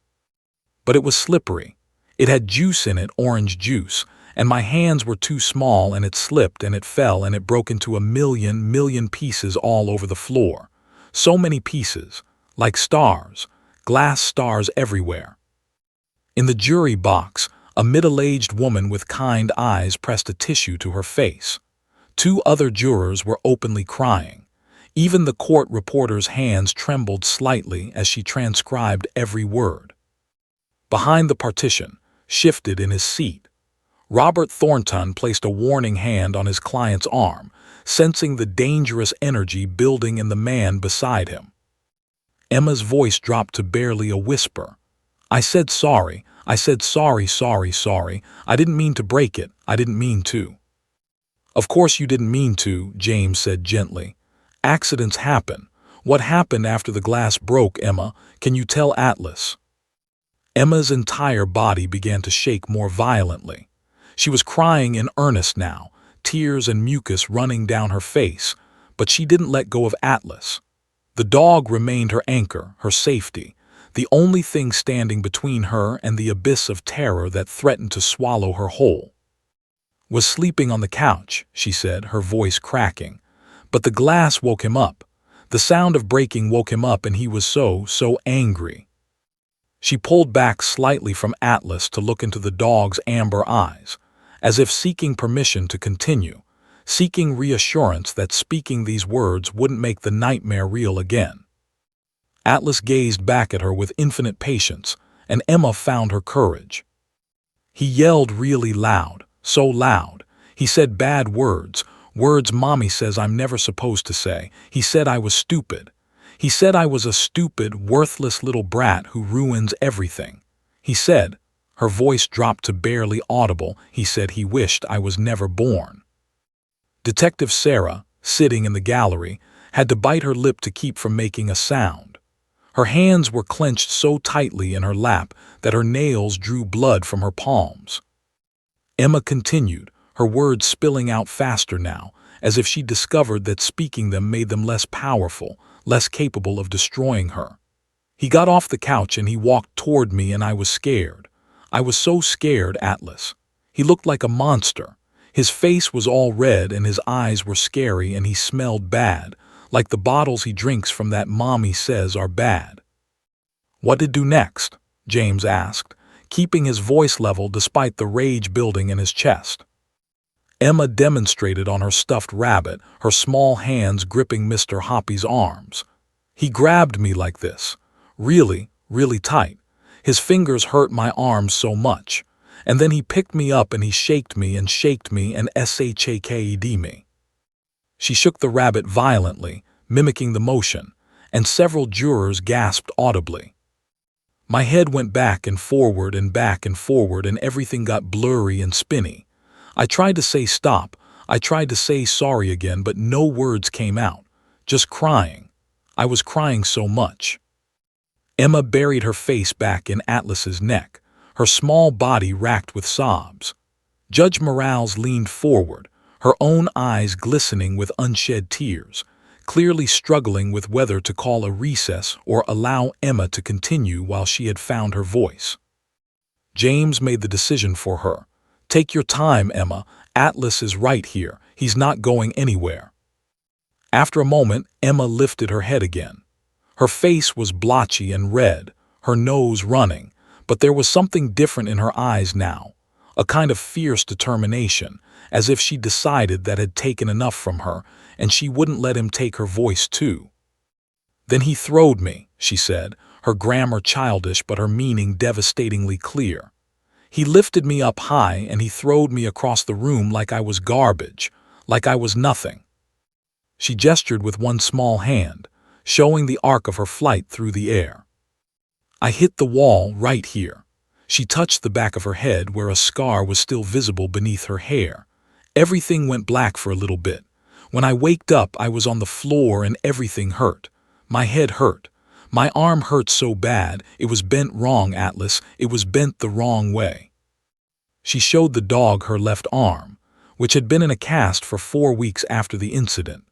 But it was slippery. It had juice in it, orange juice, and my hands were too small, and it slipped and it fell and it broke into a million pieces all over the floor. So many pieces, like stars, glass stars everywhere. In the jury box, a middle-aged woman with kind eyes pressed a tissue to her face. 2 other jurors were openly crying. Even the court reporter's hands trembled slightly as she transcribed every word. Behind the partition, shifted in his seat, Robert Thornton placed a warning hand on his client's arm, sensing the dangerous energy building in the man beside him. Emma's voice dropped to barely a whisper. "I said sorry. I said sorry. I didn't mean to break it. I didn't mean to." "Of course you didn't mean to," James said gently. "Accidents happen. What happened after the glass broke, Emma? Can you tell Atlas?" Emma's entire body began to shake more violently. She was crying in earnest now, tears and mucus running down her face, but she didn't let go of Atlas. The dog remained her anchor, her safety, the only thing standing between her and the abyss of terror that threatened to swallow her whole. "Was sleeping on the couch," she said, her voice cracking. "But the glass woke him up. The sound of breaking woke him up and he was so angry." She pulled back slightly from Atlas to look into the dog's amber eyes, as if seeking permission to continue, seeking reassurance that speaking these words wouldn't make the nightmare real again. Atlas gazed back at her with infinite patience, and Emma found her courage. "He yelled really loud, so loud. He said bad words, words Mommy says I'm never supposed to say. He said I was stupid. He said I was a stupid, worthless little brat who ruins everything. He said," her voice dropped to barely audible, "he said he wished I was never born." Detective Sarah, sitting in the gallery, had to bite her lip to keep from making a sound. Her hands were clenched so tightly in her lap that her nails drew blood from her palms. Emma continued, her words spilling out faster now, as if she discovered that speaking them made them less powerful, less capable of destroying her. "He got off the couch and he walked toward me and I was scared. I was so scared, Atlas. He looked like a monster. His face was all red and his eyes were scary and he smelled bad, like the bottles he drinks from that Mommy says are bad." "What did do next?" James asked, keeping his voice level despite the rage building in his chest. Emma demonstrated on her stuffed rabbit, her small hands gripping Mr. Hoppy's arms. "He grabbed me like this, really tight. His fingers hurt my arms so much. And then he picked me up and he shaked me and shaked me. She shook the rabbit violently, mimicking the motion, and several jurors gasped audibly. My head went back and forward and everything got blurry and spinny. I tried to say stop, I tried to say sorry again, but no words came out, just crying. I was crying so much." Emma buried her face back in Atlas's neck, her small body racked with sobs. Judge Morales leaned forward, her own eyes glistening with unshed tears, clearly struggling with whether to call a recess or allow Emma to continue while she had found her voice. James made the decision for her. "Take your time, Emma. Atlas is right here. He's not going anywhere." After a moment, Emma lifted her head again. Her face was blotchy and red, her nose running, but there was something different in her eyes now, a kind of fierce determination, as if she decided that had taken enough from her, and she wouldn't let him take her voice too. "Then he throwed me," she said, her grammar childish but her meaning devastatingly clear. "He lifted me up high and he throwed me across the room like I was garbage, like I was nothing." She gestured with one small hand, showing the arc of her flight through the air. "I hit the wall right here." She touched the back of her head where a scar was still visible beneath her hair. "Everything went black for a little bit. When I waked up, I was on the floor and everything hurt. My head hurt. My arm hurt so bad, it was bent wrong, Atlas. It was bent the wrong way." She showed the dog her left arm, which had been in a cast for 4 weeks after the incident.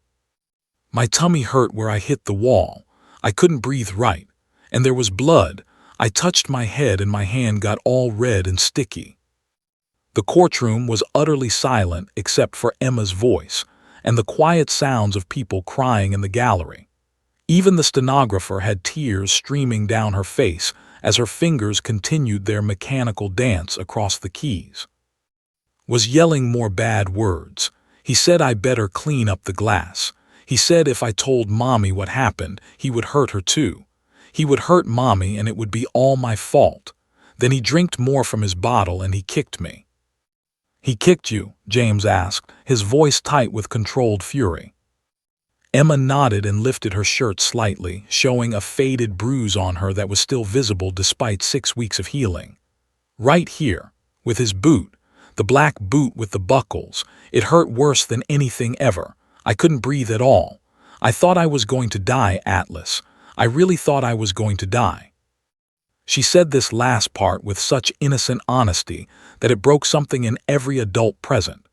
"My tummy hurt where I hit the wall. I couldn't breathe right. And there was blood. I touched my head and my hand got all red and sticky." The courtroom was utterly silent except for Emma's voice and the quiet sounds of people crying in the gallery. Even the stenographer had tears streaming down her face as her fingers continued their mechanical dance across the keys. Was yelling more bad words. He said I better clean up the glass. He said if I told Mommy what happened, he would hurt her too. He would hurt Mommy and it would be all my fault. Then he drank more from his bottle and he kicked me. "He kicked you?" James asked, his voice tight with controlled fury. Emma nodded and lifted her shirt slightly, showing a faded bruise on her that was still visible despite 6 weeks of healing. "Right here, with his boot, the black boot with the buckles. It hurt worse than anything ever. I couldn't breathe at all. I thought I was going to die, Atlas. I really thought I was going to die." She said this last part with such innocent honesty that it broke something in every adult present.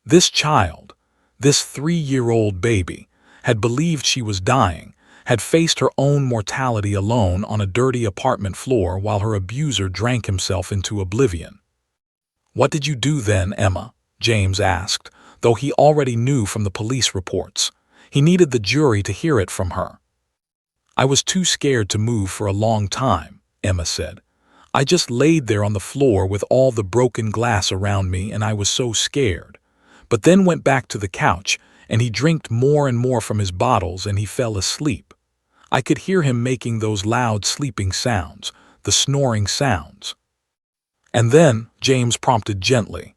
This child, this 3-year-old baby, had believed she was dying, had faced her own mortality alone on a dirty apartment floor while her abuser drank himself into oblivion. "What did you do then, Emma?" James asked, though he already knew from the police reports. He needed the jury to hear it from her. "I was too scared to move for a long time," Emma said. "I just laid there on the floor with all the broken glass around me and I was so scared. But then went back to the couch and he drank more and more from his bottles and he fell asleep. I could hear him making those loud sleeping sounds, the snoring sounds. And then," James prompted gently,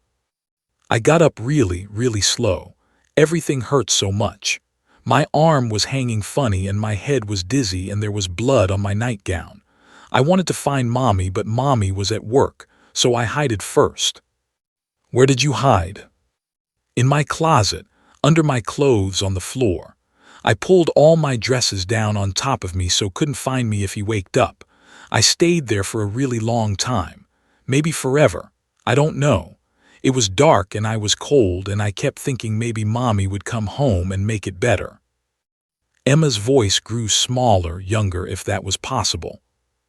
"I got up really, really slow. Everything hurt so much. My arm was hanging funny and my head was dizzy and there was blood on my nightgown. I wanted to find Mommy, but Mommy was at work, so I hid first." "Where did you hide?" "In my closet, under my clothes on the floor. I pulled all my dresses down on top of me so couldn't find me if he waked up. I stayed there for a really long time. Maybe forever. I don't know. It was dark and I was cold and I kept thinking maybe Mommy would come home and make it better." Emma's voice grew smaller, younger if that was possible.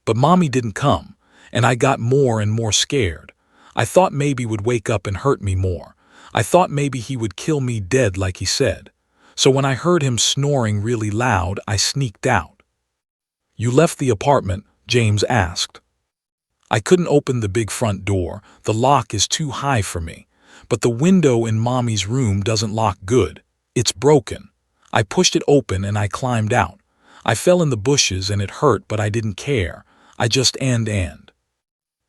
"But Mommy didn't come, and I got more and more scared. I thought maybe would wake up and hurt me more. I thought maybe he would kill me dead like he said. So when I heard him snoring really loud, I sneaked out." "You left the apartment?" James asked. "I couldn't open the big front door. The lock is too high for me. But the window in Mommy's room doesn't lock good. It's broken. I pushed it open and I climbed out. I fell in the bushes and it hurt, but I didn't care. I just and.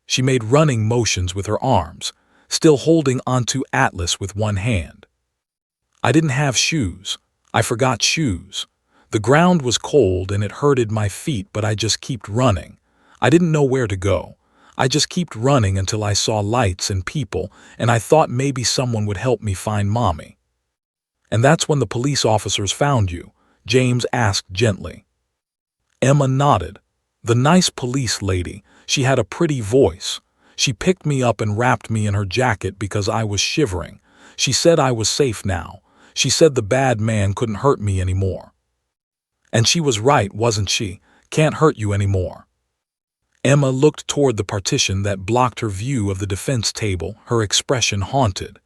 She made running motions with her arms, still holding onto Atlas with one hand. "I didn't have shoes. I forgot shoes. The ground was cold and it hurted my feet, but I just kept running. I didn't know where to go. I just kept running until I saw lights and people, and I thought maybe someone would help me find Mommy." "And that's when the police officers found you?" James asked gently. Emma nodded. "The nice police lady, she had a pretty voice. She picked me up and wrapped me in her jacket because I was shivering. She said I was safe now. She said the bad man couldn't hurt me anymore." "And she was right, wasn't she? Can't hurt you anymore." Emma looked toward the partition that blocked her view of the defense table, her expression haunted.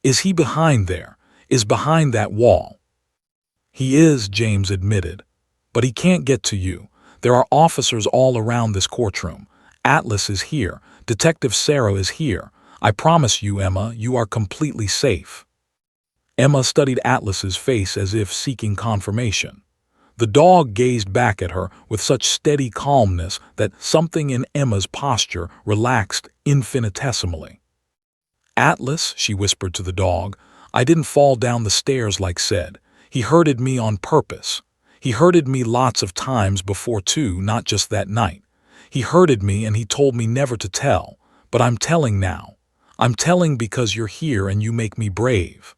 Is he behind there? Is behind that wall? He is, James admitted. But he can't get to you. There are officers all around this courtroom. Atlas is here. Detective Sarah is here. I promise you, Emma, you are completely safe. Emma studied Atlas's face as if seeking confirmation. The dog gazed back at her with such steady calmness that something in Emma's posture relaxed infinitesimally. Atlas, she whispered to the dog, I didn't fall down the stairs like said. He herded me on purpose. He herded me lots of times before too, not just that night. He herded me and he told me never to tell, but I'm telling now. I'm telling because you're here and you make me brave.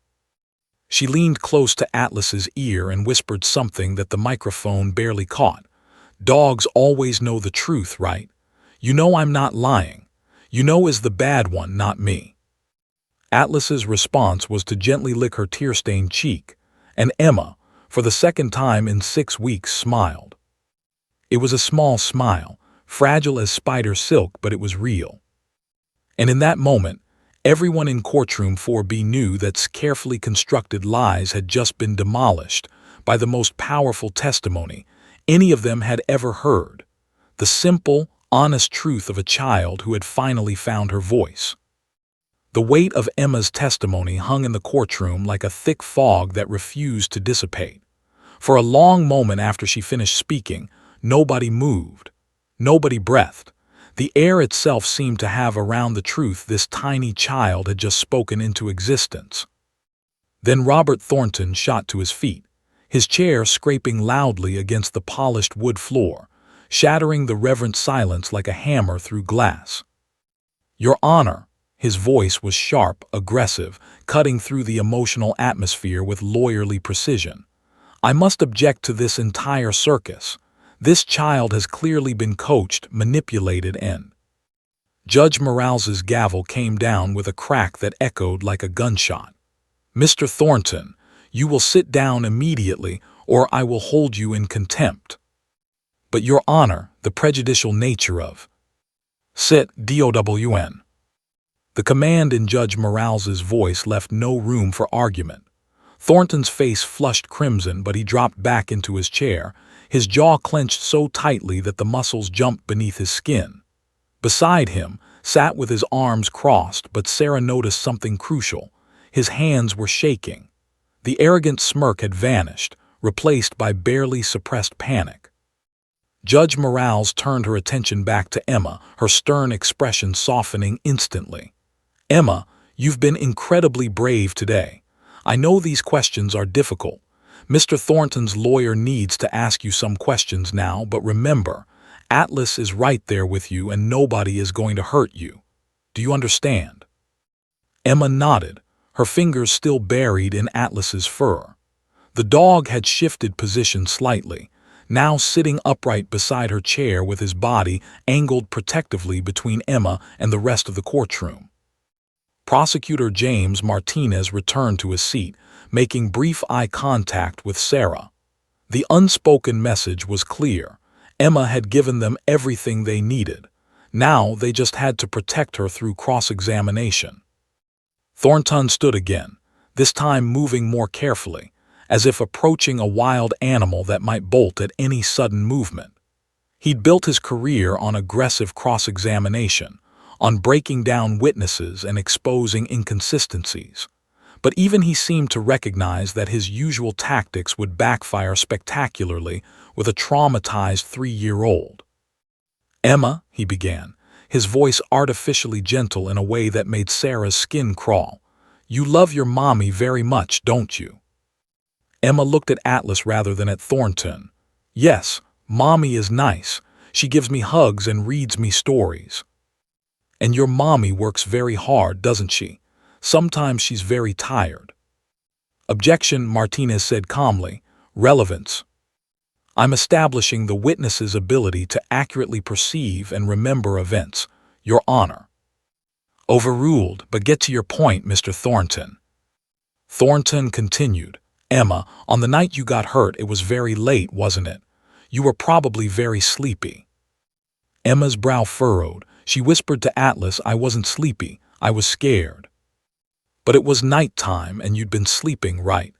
She leaned close to Atlas's ear and whispered something that the microphone barely caught. Dogs always know the truth, right? You know I'm not lying. You know is the bad one, not me. Atlas's response was to gently lick her tear-stained cheek, and Emma, for the second time in 6 weeks, smiled. It was a small smile, fragile as spider silk, but it was real. And in that moment, everyone in Courtroom 4B knew that carefully constructed lies had just been demolished by the most powerful testimony any of them had ever heard, the simple, honest truth of a child who had finally found her voice. The weight of Emma's testimony hung in the courtroom like a thick fog that refused to dissipate. For a long moment after she finished speaking, nobody moved. Nobody breathed. The air itself seemed to have around the truth this tiny child had just spoken into existence. Then Robert Thornton shot to his feet, his chair scraping loudly against the polished wood floor, shattering the reverent silence like a hammer through glass. Your Honor, his voice was sharp, aggressive, cutting through the emotional atmosphere with lawyerly precision. I must object to this entire circus. This child has clearly been coached, manipulated, and... Judge Morales's gavel came down with a crack that echoed like a gunshot. Mr. Thornton, you will sit down immediately, or I will hold you in contempt. But Your Honor, the prejudicial nature of... Sit, DOWN. The command in Judge Morales's voice left no room for argument. Thornton's face flushed crimson, but he dropped back into his chair, his jaw clenched so tightly that the muscles jumped beneath his skin. Beside him, sat with his arms crossed, but Sarah noticed something crucial. His hands were shaking. The arrogant smirk had vanished, replaced by barely suppressed panic. Judge Morales turned her attention back to Emma, her stern expression softening instantly. Emma, you've been incredibly brave today. I know these questions are difficult. Mr. Thornton's lawyer needs to ask you some questions now, but remember, Atlas is right there with you and nobody is going to hurt you. Do you understand? Emma nodded, her fingers still buried in Atlas's fur. The dog had shifted position slightly, now sitting upright beside her chair with his body angled protectively between Emma and the rest of the courtroom. Prosecutor James Martinez returned to his seat, making brief eye contact with Sarah. The unspoken message was clear. Emma had given them everything they needed. Now they just had to protect her through cross-examination. Thornton stood again, this time moving more carefully, as if approaching a wild animal that might bolt at any sudden movement. He'd built his career on aggressive cross-examination, on breaking down witnesses and exposing inconsistencies. But even he seemed to recognize that his usual tactics would backfire spectacularly with a traumatized 3-year-old. Emma, he began, his voice artificially gentle in a way that made Sarah's skin crawl. You love your mommy very much, don't you? Emma looked at Atlas rather than at Thornton. Yes, mommy is nice. She gives me hugs and reads me stories. And your mommy works very hard, doesn't she? Sometimes she's very tired. Objection, Martinez said calmly. Relevance. I'm establishing the witness's ability to accurately perceive and remember events, Your Honor. Overruled, but get to your point, Mr. Thornton. Thornton continued. Emma, on the night you got hurt, it was very late, wasn't it? You were probably very sleepy. Emma's brow furrowed. She whispered to Atlas, "I wasn't sleepy, I was scared." "But it was nighttime and you'd been sleeping, right?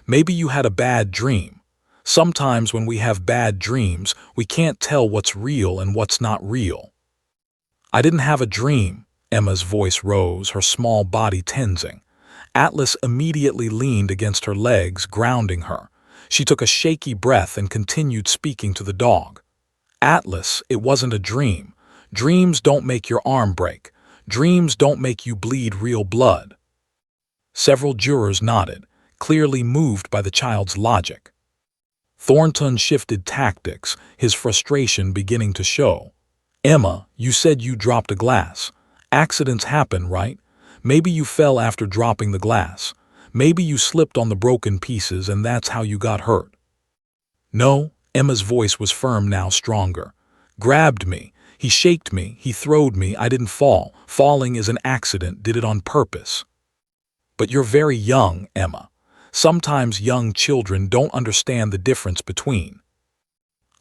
Maybe you had a bad dream. Sometimes when we have bad dreams, we can't tell what's real and what's not real." "I didn't have a dream." Emma's voice rose, her small body tensing. Atlas immediately leaned against her legs, grounding her. She took a shaky breath and continued speaking to the dog. "Atlas, it wasn't a dream. Dreams don't make your arm break. Dreams don't make you bleed real blood." Several jurors nodded, clearly moved by the child's logic. Thornton shifted tactics, his frustration beginning to show. "Emma, you said you dropped a glass. Accidents happen, right? Maybe you fell after dropping the glass. Maybe you slipped on the broken pieces and that's how you got hurt." "No," Emma's voice was firm now, stronger. "Grabbed me. He shaked me. He throwed me. I didn't fall. Falling is an accident. Did it on purpose." "But you're very young, Emma. Sometimes young children don't understand the difference between—"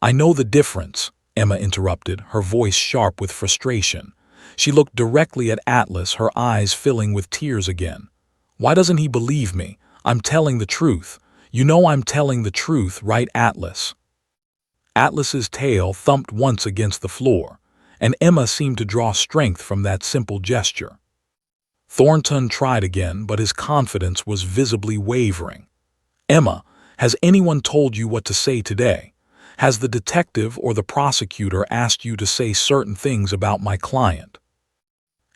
"I know the difference," Emma interrupted, her voice sharp with frustration. She looked directly at Atlas, her eyes filling with tears again. "Why doesn't he believe me? I'm telling the truth. You know I'm telling the truth, right, Atlas?" Atlas's tail thumped once against the floor, and Emma seemed to draw strength from that simple gesture. Thornton tried again, but his confidence was visibly wavering. "Emma, has anyone told you what to say today? Has the detective or the prosecutor asked you to say certain things about my client?"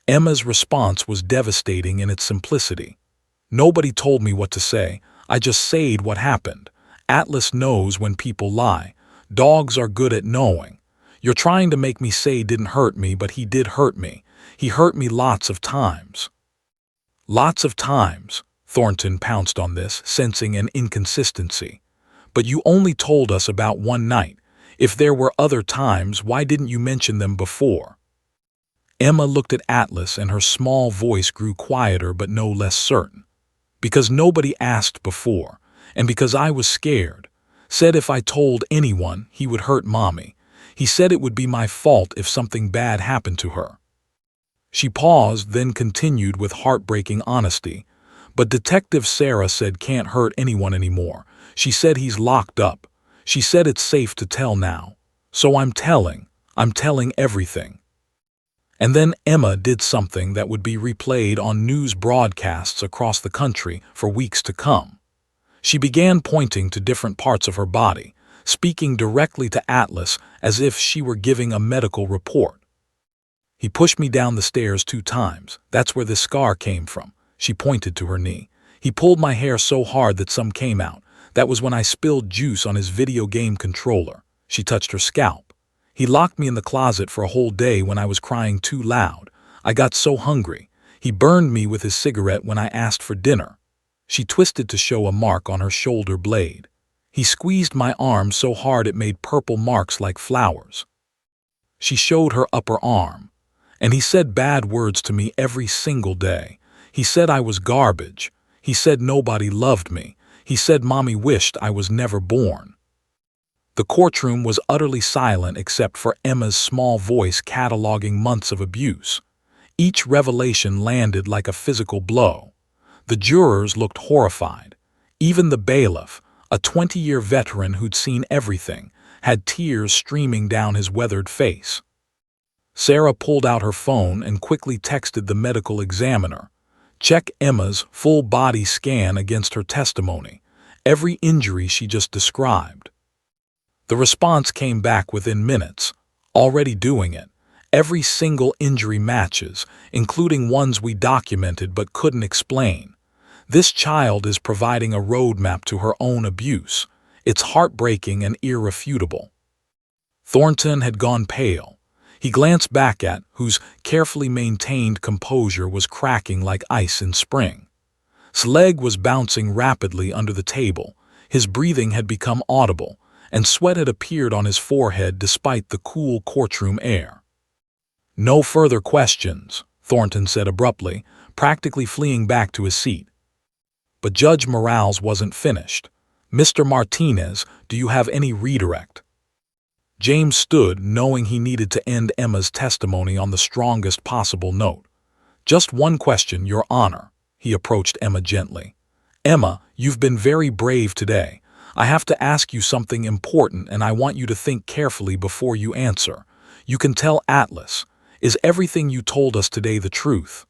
Emma's response was devastating in its simplicity. "Nobody told me what to say. I just said what happened. Atlas knows when people lie. Dogs are good at knowing. You're trying to make me say didn't hurt me, but he did hurt me. He hurt me lots of times." "Lots of times," Thornton pounced on this, sensing an inconsistency. "But you only told us about one night. If there were other times, why didn't you mention them before?" Emma looked at Atlas and her small voice grew quieter but no less certain. "Because nobody asked before, and because I was scared. Said if I told anyone, he would hurt Mommy. He said it would be my fault if something bad happened to her." She paused, then continued with heartbreaking honesty. "But Detective Sarah said can't hurt anyone anymore. She said he's locked up. She said it's safe to tell now. So I'm telling everything." And then Emma did something that would be replayed on news broadcasts across the country for weeks to come. She began pointing to different parts of her body, speaking directly to Atlas as if she were giving a medical report. "He pushed me down the stairs 2 times. That's where this scar came from." She pointed to her knee. "He pulled my hair so hard that some came out. That was when I spilled juice on his video game controller." She touched her scalp. "He locked me in the closet for a whole day when I was crying too loud. I got so hungry. He burned me with his cigarette when I asked for dinner." She twisted to show a mark on her shoulder blade. "He squeezed my arm so hard it made purple marks like flowers." She showed her upper arm. "And he said bad words to me every single day. He said I was garbage. He said nobody loved me. He said Mommy wished I was never born." The courtroom was utterly silent except for Emma's small voice cataloging months of abuse. Each revelation landed like a physical blow. The jurors looked horrified. Even the bailiff, a 20-year veteran who'd seen everything, had tears streaming down his weathered face. Sarah pulled out her phone and quickly texted the medical examiner. "Check Emma's full body scan against her testimony. Every injury she just described." The response came back within minutes. "Already doing it. Every single injury matches, including ones we documented but couldn't explain. This child is providing a roadmap to her own abuse. It's heartbreaking and irrefutable." Thornton had gone pale. He glanced back at whose carefully maintained composure was cracking like ice in spring. His leg was bouncing rapidly under the table. His breathing had become audible, and sweat had appeared on his forehead despite the cool courtroom air. "No further questions," Thornton said abruptly, practically fleeing back to his seat. But Judge Morales wasn't finished. "Mr. Martinez, do you have any redirect?" James stood, knowing he needed to end Emma's testimony on the strongest possible note. "Just one question, Your Honor," he approached Emma gently. "Emma, you've been very brave today. I have to ask you something important, and I want you to think carefully before you answer. You can tell Atlas. Is everything you told us today the truth?"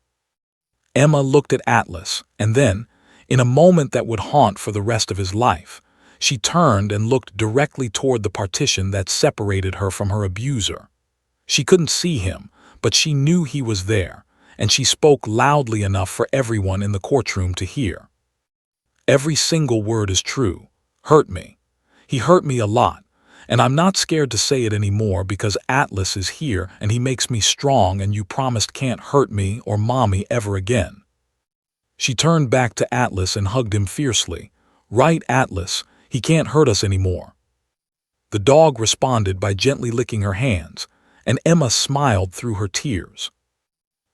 Emma looked at Atlas, and then, in a moment that would haunt for the rest of his life, she turned and looked directly toward the partition that separated her from her abuser. She couldn't see him, but she knew he was there, and she spoke loudly enough for everyone in the courtroom to hear. "Every single word is true. Hurt me. He hurt me a lot, and I'm not scared to say it anymore because Atlas is here and he makes me strong, and you promised can't hurt me or Mommy ever again." She turned back to Atlas and hugged him fiercely. "Right, Atlas, he can't hurt us anymore." The dog responded by gently licking her hands, and Emma smiled through her tears.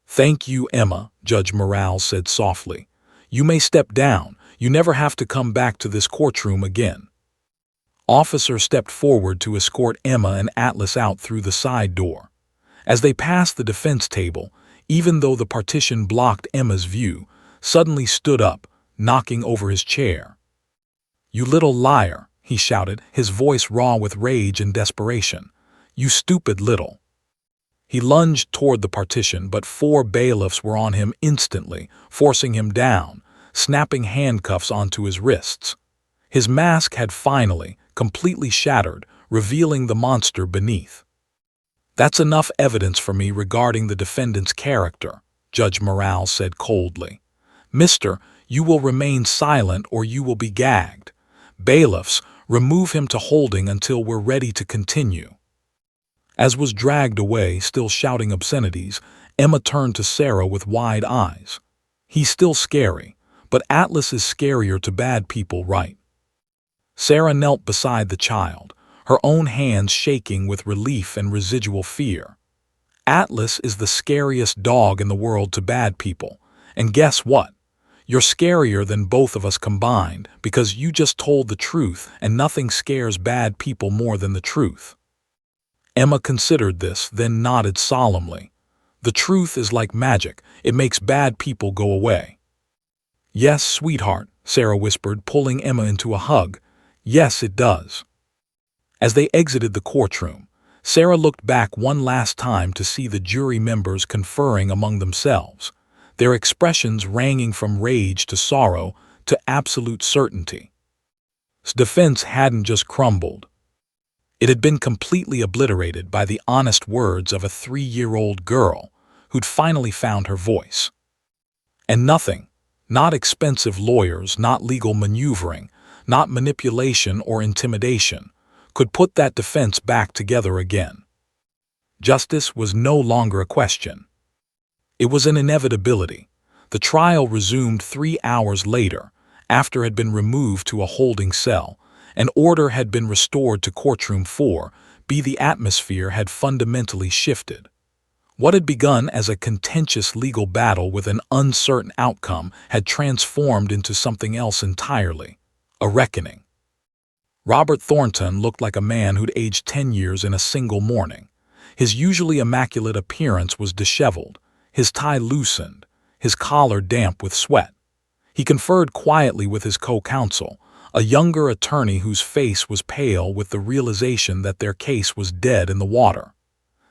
"Thank you, Emma," Judge Morales said softly. "You may step down. You never have to come back to this courtroom again." Officer stepped forward to escort Emma and Atlas out through the side door. As they passed the defense table, even though the partition blocked Emma's view, suddenly stood up, knocking over his chair. "You little liar," he shouted, his voice raw with rage and desperation. "You stupid little—" He lunged toward the partition, but 4 bailiffs were on him instantly, forcing him down, snapping handcuffs onto his wrists. His mask had finally, completely shattered, revealing the monster beneath. "That's enough evidence for me regarding the defendant's character," Judge Morales said coldly. "Mister, you will remain silent or you will be gagged. Bailiffs, remove him to holding until we're ready to continue." As was dragged away, still shouting obscenities, Emma turned to Sarah with wide eyes. "He's still scary, but Atlas is scarier to bad people, right?" Sarah knelt beside the child, her own hands shaking with relief and residual fear. "Atlas is the scariest dog in the world to bad people, and guess what? You're scarier than both of us combined because you just told the truth, and nothing scares bad people more than the truth." Emma considered this, then nodded solemnly. "The truth is like magic. It makes bad people go away." "Yes, sweetheart," Sarah whispered, pulling Emma into a hug. "Yes, it does." As they exited the courtroom, Sarah looked back one last time to see the jury members conferring among themselves, their expressions ranging from rage to sorrow to absolute certainty. His defense hadn't just crumbled. It had been completely obliterated by the honest words of a 3-year-old girl who'd finally found her voice. And nothing, not expensive lawyers, not legal maneuvering, not manipulation or intimidation, could put that defense back together again. Justice was no longer a question. It was an inevitability. The trial resumed 3 hours later, after it had been removed to a holding cell, and order had been restored to Courtroom 4B. The atmosphere had fundamentally shifted. What had begun as a contentious legal battle with an uncertain outcome had transformed into something else entirely, a reckoning. Robert Thornton looked like a man who'd aged 10 years in a single morning. His usually immaculate appearance was disheveled, his tie loosened, his collar damp with sweat. He conferred quietly with his co-counsel, a younger attorney whose face was pale with the realization that their case was dead in the water.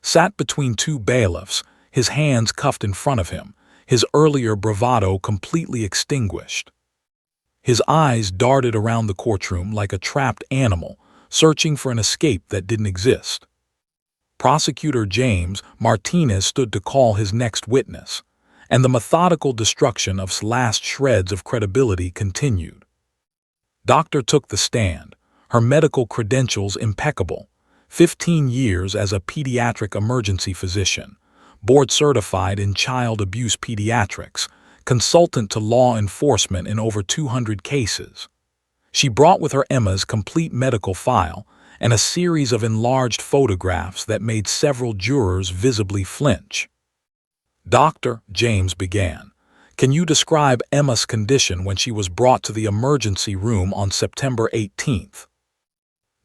Sat between 2 bailiffs, his hands cuffed in front of him, his earlier bravado completely extinguished. His eyes darted around the courtroom like a trapped animal, searching for an escape that didn't exist. Prosecutor James Martinez stood to call his next witness, and the methodical destruction of last shreds of credibility continued. Doctor took the stand, her medical credentials impeccable, 15 years as a pediatric emergency physician, board-certified in child abuse pediatrics, consultant to law enforcement in over 200 cases. She brought with her Emma's complete medical file and a series of enlarged photographs that made several jurors visibly flinch. "Dr. James began, can you describe Emma's condition when she was brought to the emergency room on September 18th?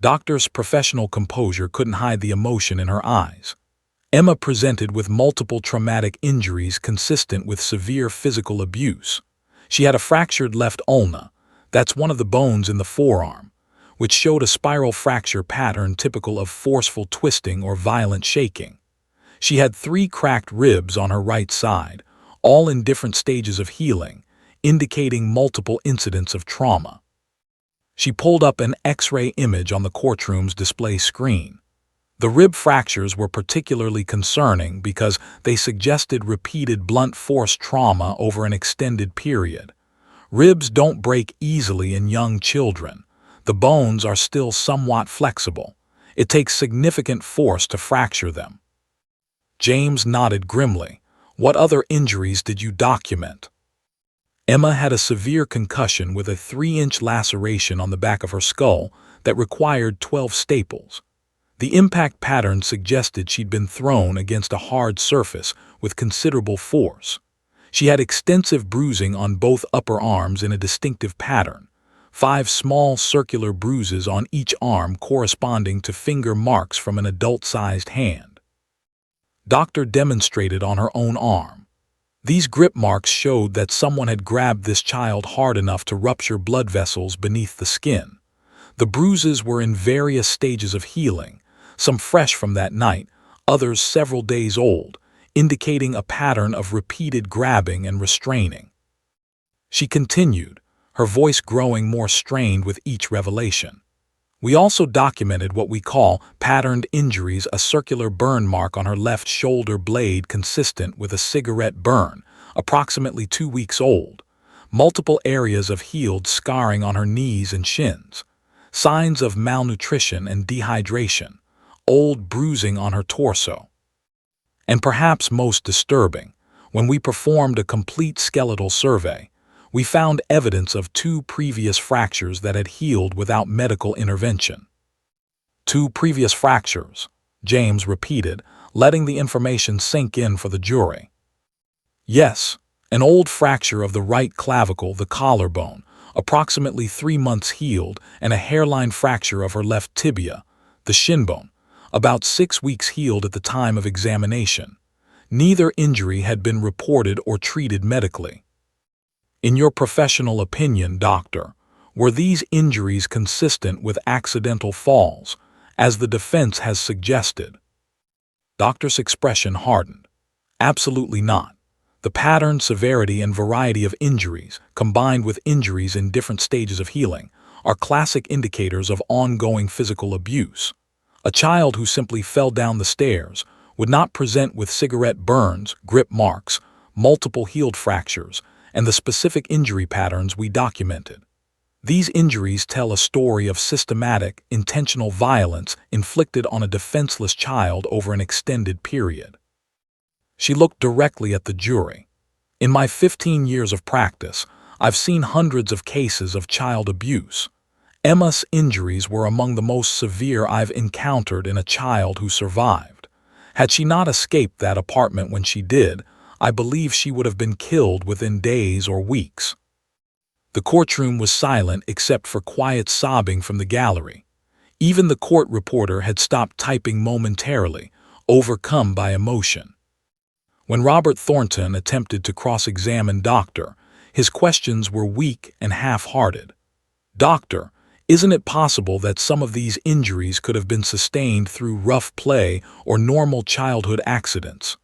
Doctor's professional composure couldn't hide the emotion in her eyes. Emma presented with multiple traumatic injuries consistent with severe physical abuse. She had a fractured left ulna, that's one of the bones in the forearm, which showed a spiral fracture pattern typical of forceful twisting or violent shaking. She had 3 cracked ribs on her right side, all in different stages of healing, indicating multiple incidents of trauma. She pulled up an X-ray image on the courtroom's display screen. The rib fractures were particularly concerning because they suggested repeated blunt force trauma over an extended period. Ribs don't break easily in young children. The bones are still somewhat flexible. It takes significant force to fracture them. James nodded grimly. What other injuries did you document? Emma had a severe concussion with a 3-inch laceration on the back of her skull that required 12 staples. The impact pattern suggested she'd been thrown against a hard surface with considerable force. She had extensive bruising on both upper arms in a distinctive pattern, 5 small circular bruises on each arm corresponding to finger marks from an adult-sized hand. Doctor demonstrated on her own arm. These grip marks showed that someone had grabbed this child hard enough to rupture blood vessels beneath the skin. The bruises were in various stages of healing, some fresh from that night, others several days old, indicating a pattern of repeated grabbing and restraining. She continued, her voice growing more strained with each revelation. We also documented what we call patterned injuries, a circular burn mark on her left shoulder blade consistent with a cigarette burn, approximately 2 weeks old, multiple areas of healed scarring on her knees and shins, signs of malnutrition and dehydration, old bruising on her torso. And perhaps most disturbing, when we performed a complete skeletal survey, we found evidence of 2 previous fractures that had healed without medical intervention. 2 previous fractures, James repeated, letting the information sink in for the jury. Yes, an old fracture of the right clavicle, the collarbone, approximately 3 months healed, and a hairline fracture of her left tibia, the shin bone, about 6 weeks healed at the time of examination. Neither injury had been reported or treated medically. In your professional opinion, doctor, were these injuries consistent with accidental falls, as the defense has suggested? Doctor's expression hardened. Absolutely not. The pattern, severity, and variety of injuries, combined with injuries in different stages of healing, are classic indicators of ongoing physical abuse. A child who simply fell down the stairs would not present with cigarette burns, grip marks, multiple healed fractures, and the specific injury patterns we documented. These injuries tell a story of systematic, intentional violence inflicted on a defenseless child over an extended period. She looked directly at the jury. In my 15 years of practice, I've seen hundreds of cases of child abuse. Emma's injuries were among the most severe I've encountered in a child who survived. Had she not escaped that apartment when she did, I believe she would have been killed within days or weeks. The courtroom was silent except for quiet sobbing from the gallery. Even the court reporter had stopped typing momentarily, overcome by emotion. When Robert Thornton attempted to cross-examine Doctor, his questions were weak and half-hearted. Doctor, isn't it possible that some of these injuries could have been sustained through rough play or normal childhood accidents?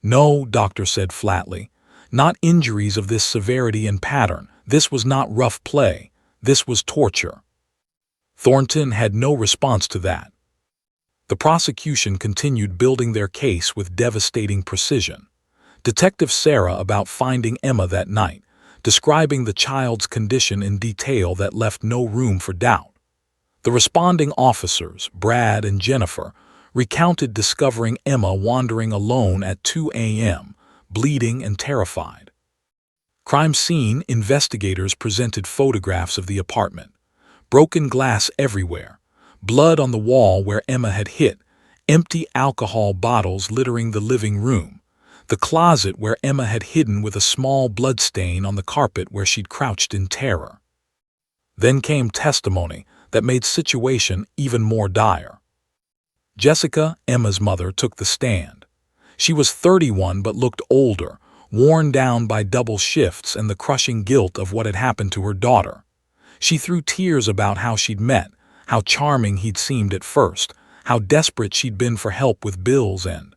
No, Doctor said flatly. Not injuries of this severity and pattern. This was not rough play. This was torture. Thornton had no response to that. The prosecution continued building their case with devastating precision. Detective Sarah about finding Emma that night, describing the child's condition in detail that left no room for doubt. The responding officers, Brad and Jennifer, recounted discovering Emma wandering alone at 2 a.m., bleeding and terrified. Crime scene investigators presented photographs of the apartment. Broken glass everywhere, blood on the wall where Emma had hit, empty alcohol bottles littering the living room, the closet where Emma had hidden with a small bloodstain on the carpet where she'd crouched in terror. Then came testimony, that made situation even more dire. Jessica, Emma's mother, took the stand. She was 31 but looked older, worn down by double shifts and the crushing guilt of what had happened to her daughter. She threw tears about how she'd met, how charming he'd seemed at first, how desperate she'd been for help with bills and,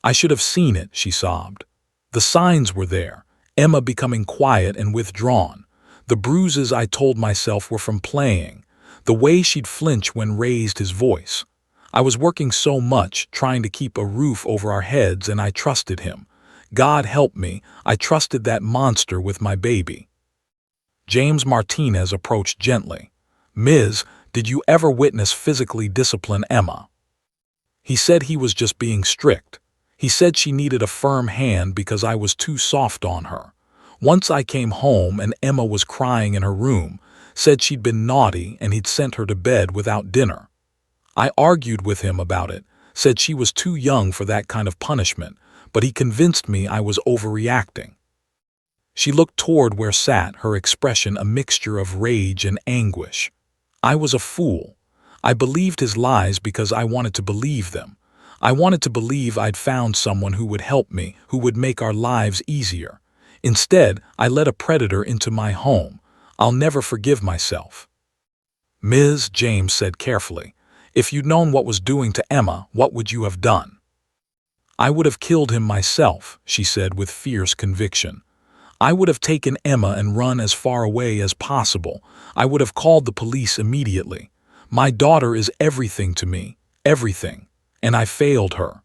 "I should have seen it," she sobbed. "The signs were there, Emma becoming quiet and withdrawn. The bruises I told myself were from playing, the way she'd flinch when raised his voice. I was working so much, trying to keep a roof over our heads, and I trusted him. God help me, I trusted that monster with my baby." James Martinez approached gently. "Ms., did you ever witness physically discipline Emma?" He said he was just being strict. He said she needed a firm hand because I was too soft on her. Once I came home and Emma was crying in her room, said she'd been naughty and he'd sent her to bed without dinner. I argued with him about it, said she was too young for that kind of punishment, but he convinced me I was overreacting. She looked toward where sat, her expression a mixture of rage and anguish. I was a fool. I believed his lies because I wanted to believe them. I wanted to believe I'd found someone who would help me, who would make our lives easier. Instead, I let a predator into my home. I'll never forgive myself. "Ms., James said carefully, if you'd known what was doing to Emma, what would you have done?" "I would have killed him myself," she said with fierce conviction. "I would have taken Emma and run as far away as possible. I would have called the police immediately. My daughter is everything to me, everything, and I failed her."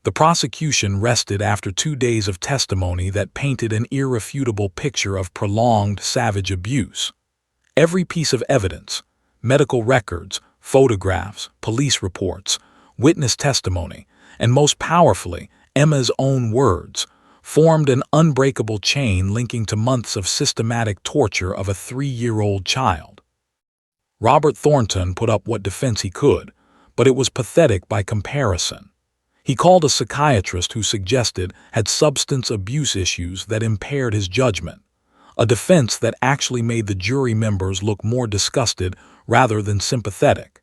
The prosecution rested after 2 days of testimony that painted an irrefutable picture of prolonged, savage abuse. Every piece of evidence, medical records, photographs, police reports, witness testimony, and most powerfully, Emma's own words, formed an unbreakable chain linking to months of systematic torture of a 3-year-old child. Robert Thornton put up what defense he could, but it was pathetic by comparison. He called a psychiatrist who suggested had substance abuse issues that impaired his judgment, a defense that actually made the jury members look more disgusted rather than sympathetic.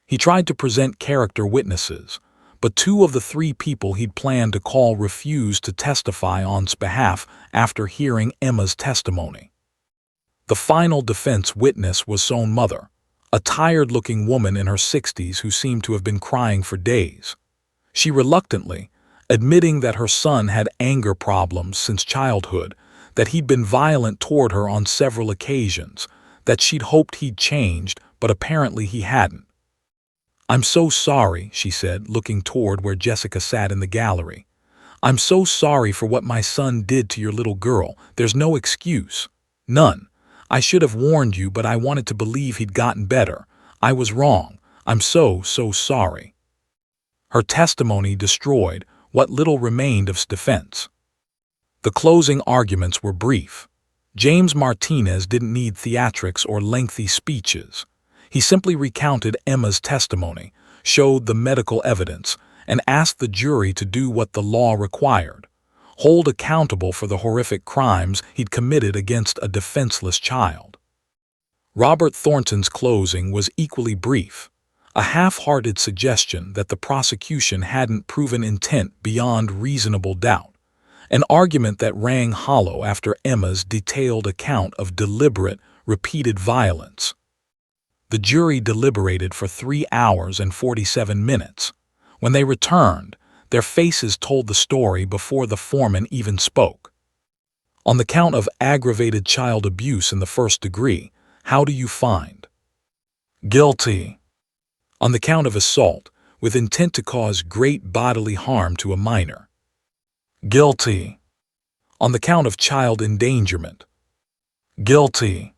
He tried to present character witnesses, but 2 of the 3 people he'd planned to call refused to testify on his behalf after hearing Emma's testimony. The final defense witness was his own mother, a tired-looking woman in her 60s who seemed to have been crying for days. She reluctantly, admitting that her son had anger problems since childhood, that he'd been violent toward her on several occasions, that she'd hoped he'd changed, but apparently he hadn't. "I'm so sorry," she said, looking toward where Jessica sat in the gallery. "I'm so sorry for what my son did to your little girl. There's no excuse. None. I should have warned you, but I wanted to believe he'd gotten better. I was wrong. I'm so sorry." Her testimony destroyed what little remained of his defense. The closing arguments were brief. James Martinez didn't need theatrics or lengthy speeches. He simply recounted Emma's testimony, showed the medical evidence, and asked the jury to do what the law required: hold accountable for the horrific crimes he'd committed against a defenseless child. Robert Thornton's closing was equally brief, a half-hearted suggestion that the prosecution hadn't proven intent beyond reasonable doubt, an argument that rang hollow after Emma's detailed account of deliberate, repeated violence. The jury deliberated for 3 hours and 47 minutes. When they returned, their faces told the story before the foreman even spoke. "On the count of aggravated child abuse in the first degree, how do you find?" "Guilty." "On the count of assault, with intent to cause great bodily harm to a minor?" "Guilty." "On the count of child endangerment?" "Guilty."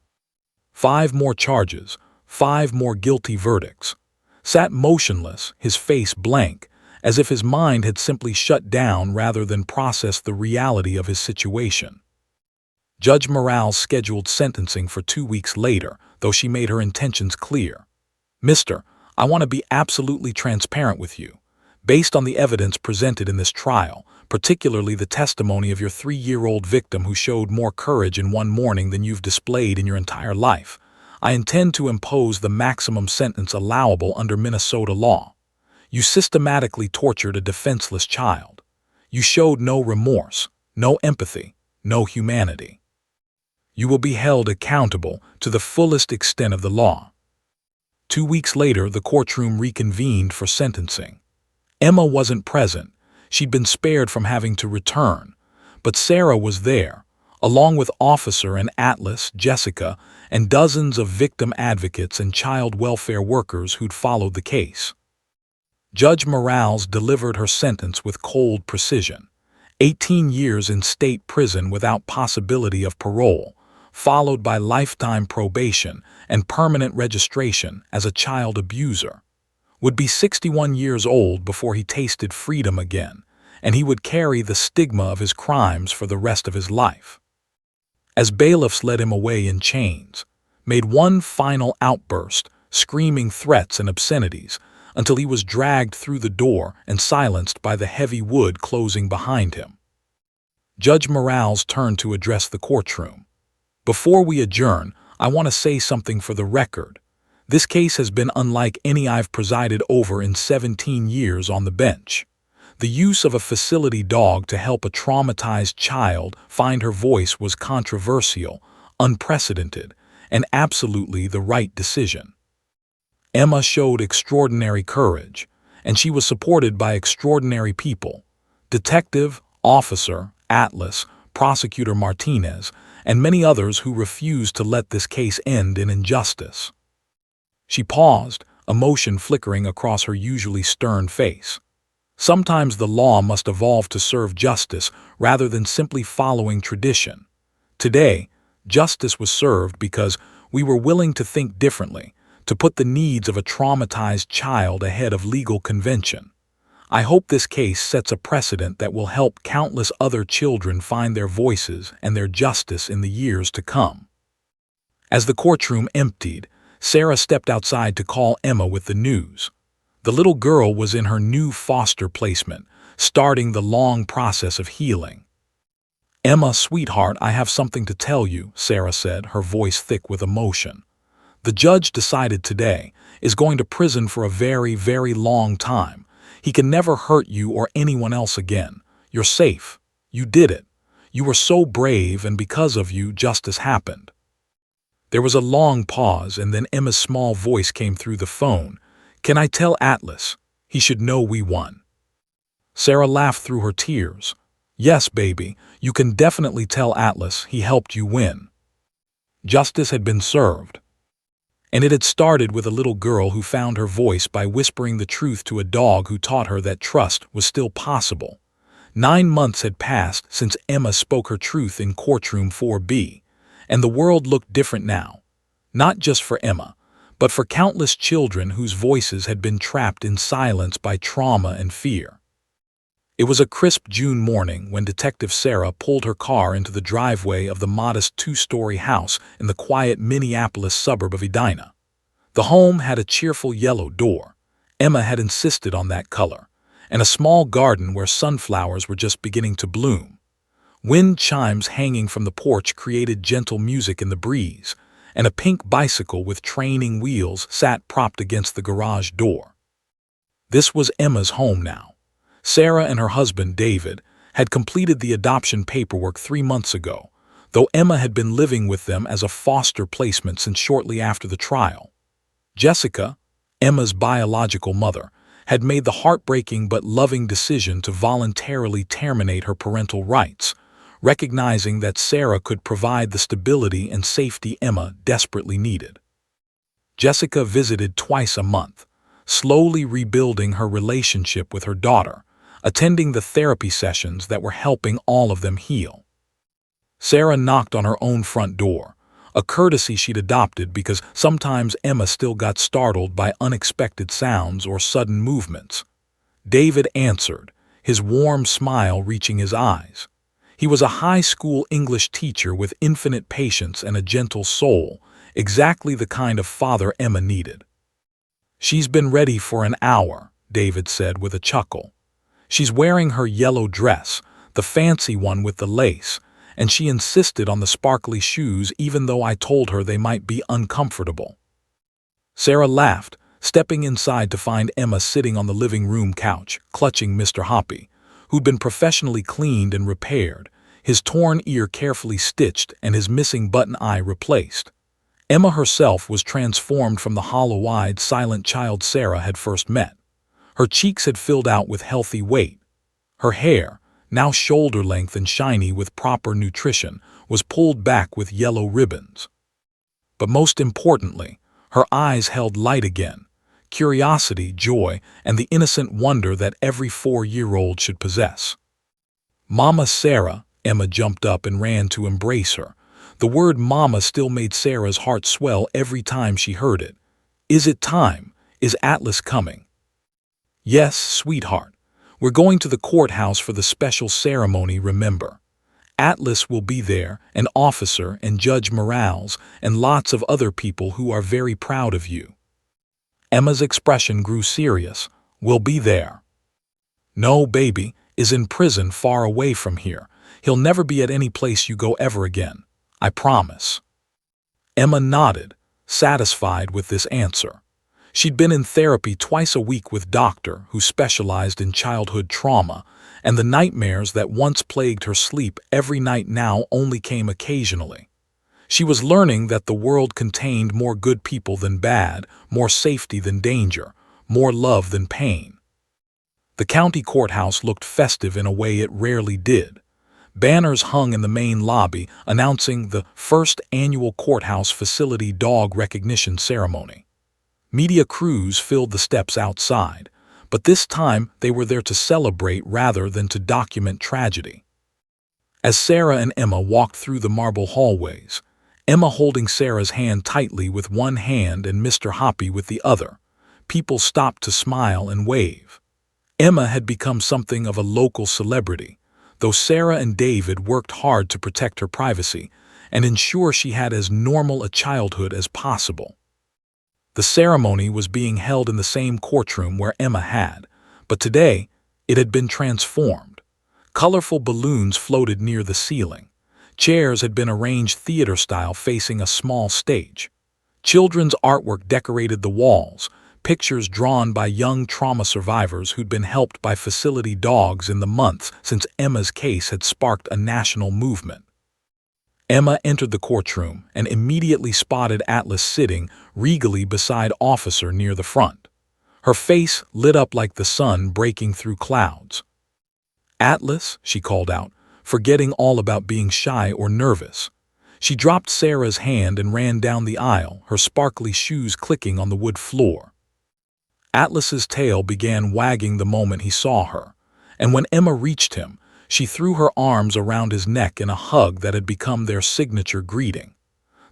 5 more charges, 5 more guilty verdicts. Sat motionless, his face blank, as if his mind had simply shut down rather than processed the reality of his situation. Judge Morales scheduled sentencing for 2 weeks later, though she made her intentions clear. "Mister, I want to be absolutely transparent with you. Based on the evidence presented in this trial, particularly the testimony of your 3-year-old victim who showed more courage in one morning than you've displayed in your entire life, I intend to impose the maximum sentence allowable under Minnesota law. You systematically tortured a defenseless child. You showed no remorse, no empathy, no humanity. You will be held accountable to the fullest extent of the law." 2 weeks later, the courtroom reconvened for sentencing. Emma wasn't present. She'd been spared from having to return. But Sarah was there, along with Officer and Atlas, Jessica, and dozens of victim advocates and child welfare workers who'd followed the case. Judge Morales delivered her sentence with cold precision. 18 years in state prison without possibility of parole, followed by lifetime probation and permanent registration as a child abuser. Would be 61 years old before he tasted freedom again, and he would carry the stigma of his crimes for the rest of his life. As bailiffs led him away in chains, made one final outburst, screaming threats and obscenities, until he was dragged through the door and silenced by the heavy wood closing behind him. Judge Morales turned to address the courtroom. "Before we adjourn, I want to say something for the record. This case has been unlike any I've presided over in 17 years on the bench. The use of a facility dog to help a traumatized child find her voice was controversial, unprecedented, and absolutely the right decision. Emma showed extraordinary courage, and she was supported by extraordinary people: Detective, Officer, Atlas, Prosecutor Martinez, and many others who refused to let this case end in injustice." She paused, emotion flickering across her usually stern face. Sometimes the law must evolve to serve justice rather than simply following tradition. Today, justice was served because we were willing to think differently, to put the needs of a traumatized child ahead of legal convention. I hope this case sets a precedent that will help countless other children find their voices and their justice in the years to come. As the courtroom emptied, Sarah stepped outside to call Emma with the news. The little girl was in her new foster placement, starting the long process of healing. "Emma, sweetheart, I have something to tell you," Sarah said, her voice thick with emotion. "The judge decided today is going to prison for a very, very long time. He can never hurt you or anyone else again. You're safe. You did it. You were so brave, and because of you, justice happened." There was a long pause, and then Emma's small voice came through the phone. "Can I tell Atlas? He should know we won." Sarah laughed through her tears. "Yes, baby, you can definitely tell Atlas he helped you win." Justice had been served. And it had started with a little girl who found her voice by whispering the truth to a dog who taught her that trust was still possible. 9 months had passed since Emma spoke her truth in Courtroom 4B, and the world looked different now. Not just for Emma, but for countless children whose voices had been trapped in silence by trauma and fear. It was a crisp June morning when Detective Sarah pulled her car into the driveway of the modest 2-story house in the quiet Minneapolis suburb of Edina. The home had a cheerful yellow door. Emma had insisted on that color, and a small garden where sunflowers were just beginning to bloom. Wind chimes hanging from the porch created gentle music in the breeze, and a pink bicycle with training wheels sat propped against the garage door. This was Emma's home now. Sarah and her husband, David, had completed the adoption paperwork 3 months ago, though Emma had been living with them as a foster placement since shortly after the trial. Jessica, Emma's biological mother, had made the heartbreaking but loving decision to voluntarily terminate her parental rights, recognizing that Sarah could provide the stability and safety Emma desperately needed. Jessica visited twice a month, slowly rebuilding her relationship with her daughter, attending the therapy sessions that were helping all of them heal. Sarah knocked on her own front door, a courtesy she'd adopted because sometimes Emma still got startled by unexpected sounds or sudden movements. David answered, his warm smile reaching his eyes. He was a high school English teacher with infinite patience and a gentle soul, exactly the kind of father Emma needed. "She's been ready for an hour," David said with a chuckle. "She's wearing her yellow dress, the fancy one with the lace, and she insisted on the sparkly shoes even though I told her they might be uncomfortable. Sarah laughed, stepping inside to find Emma sitting on the living room couch, clutching Mr. Hoppy, who'd been professionally cleaned and repaired, his torn ear carefully stitched and his missing button eye replaced. Emma herself was transformed from the hollow-eyed, silent child Sarah had first met. Her cheeks had filled out with healthy weight. Her hair, now shoulder-length and shiny with proper nutrition, was pulled back with yellow ribbons. But most importantly, her eyes held light again, curiosity, joy, and the innocent wonder that every 4-year-old should possess. "Mama Sarah," Emma jumped up and ran to embrace her. The word Mama still made Sarah's heart swell every time she heard it. "Is it time? Is Atlas coming?" "Yes, sweetheart. We're going to the courthouse for the special ceremony, remember. Atlas will be there, an officer and Judge Morales, and lots of other people who are very proud of you." Emma's expression grew serious. "We'll be there." "No, baby, is in prison far away from here. He'll never be at any place you go ever again. I promise." Emma nodded, satisfied with this answer. She'd been in therapy twice a week with Doctor, who specialized in childhood trauma, and the nightmares that once plagued her sleep every night now only came occasionally. She was learning that the world contained more good people than bad, more safety than danger, more love than pain. The county courthouse looked festive in a way it rarely did. Banners hung in the main lobby announcing the first annual courthouse facility dog recognition ceremony. Media crews filled the steps outside, but this time they were there to celebrate rather than to document tragedy. As Sarah and Emma walked through the marble hallways, Emma holding Sarah's hand tightly with one hand and Mr. Hoppy with the other, people stopped to smile and wave. Emma had become something of a local celebrity, though Sarah and David worked hard to protect her privacy and ensure she had as normal a childhood as possible. The ceremony was being held in the same courtroom where Emma had, but today it had been transformed. Colorful balloons floated near the ceiling. Chairs had been arranged theater-style facing a small stage. Children's artwork decorated the walls, pictures drawn by young trauma survivors who'd been helped by facility dogs in the months since Emma's case had sparked a national movement. Emma entered the courtroom and immediately spotted Atlas sitting regally beside Officer near the front. Her face lit up like the sun breaking through clouds. "Atlas," she called out, forgetting all about being shy or nervous. She dropped Sarah's hand and ran down the aisle, her sparkly shoes clicking on the wood floor. Atlas's tail began wagging the moment he saw her, and when Emma reached him, she threw her arms around his neck in a hug that had become their signature greeting.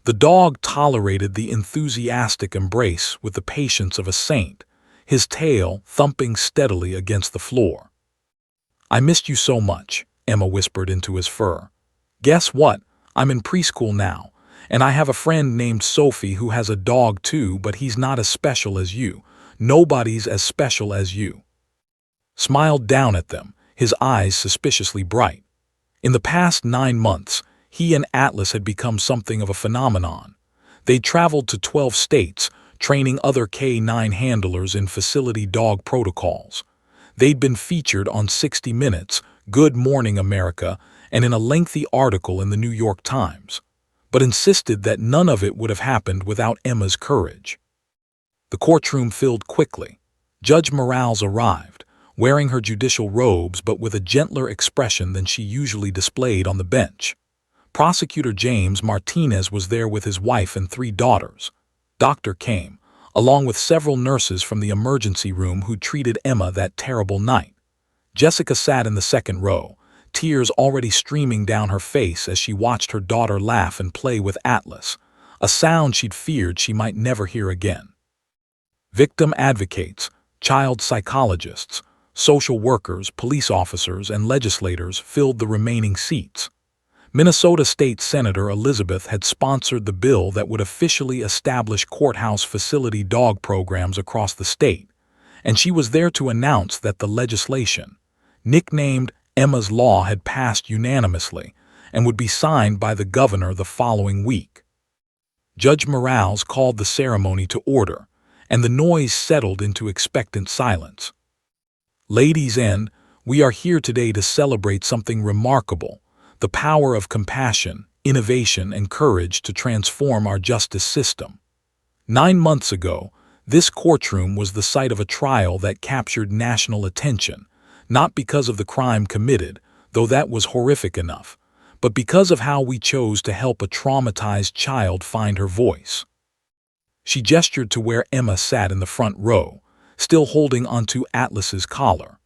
The dog tolerated the enthusiastic embrace with the patience of a saint, his tail thumping steadily against the floor. "I missed you so much," Emma whispered into his fur. "Guess what? I'm in preschool now, and I have a friend named Sophie who has a dog too, but he's not as special as you. Nobody's as special as you." Smiled down at them, his eyes suspiciously bright. In the past 9 months, he and Atlas had become something of a phenomenon. They'd traveled to 12 states, training other K9 handlers in facility dog protocols. They'd been featured on 60 Minutes, Good Morning America, and in a lengthy article in the New York Times, but insisted that none of it would have happened without Emma's courage. The courtroom filled quickly. Judge Morales arrived, wearing her judicial robes but with a gentler expression than she usually displayed on the bench. Prosecutor James Martinez was there with his wife and 3 daughters. Doctor came, along with several nurses from the emergency room who treated Emma that terrible night. Jessica sat in the second row, tears already streaming down her face as she watched her daughter laugh and play with Atlas, a sound she'd feared she might never hear again. Victim advocates, child psychologists, social workers, police officers, and legislators filled the remaining seats. Minnesota State Senator Elizabeth had sponsored the bill that would officially establish courthouse facility dog programs across the state, and she was there to announce that the legislation, nicknamed Emma's Law, had passed unanimously, and would be signed by the governor the following week. Judge Morales called the ceremony to order, and the noise settled into expectant silence. Ladies and we are here today to celebrate something remarkable, the power of compassion, innovation, and courage to transform our justice system. 9 months ago, this courtroom was the site of a trial that captured national attention, not because of the crime committed, though that was horrific enough, but because of how we chose to help a traumatized child find her voice. She gestured to where Emma sat in the front row, still holding onto Atlas's collar.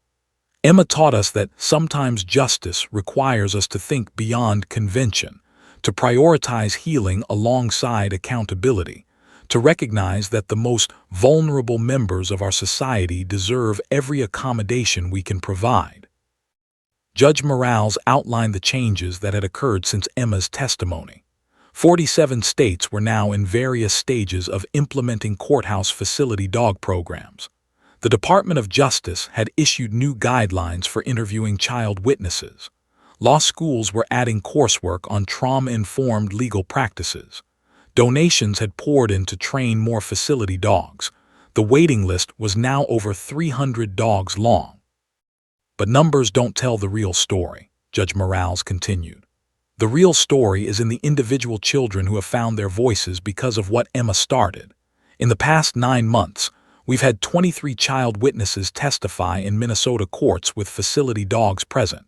Emma taught us that sometimes justice requires us to think beyond convention, to prioritize healing alongside accountability, to recognize that the most vulnerable members of our society deserve every accommodation we can provide. Judge Morales outlined the changes that had occurred since Emma's testimony. 47 states were now in various stages of implementing courthouse facility dog programs. The Department of Justice had issued new guidelines for interviewing child witnesses. Law schools were adding coursework on trauma-informed legal practices. Donations had poured in to train more facility dogs. The waiting list was now over 300 dogs long. But numbers don't tell the real story, Judge Morales continued. The real story is in the individual children who have found their voices because of what Emma started. In the past 9 months, we've had 23 child witnesses testify in Minnesota courts with facility dogs present.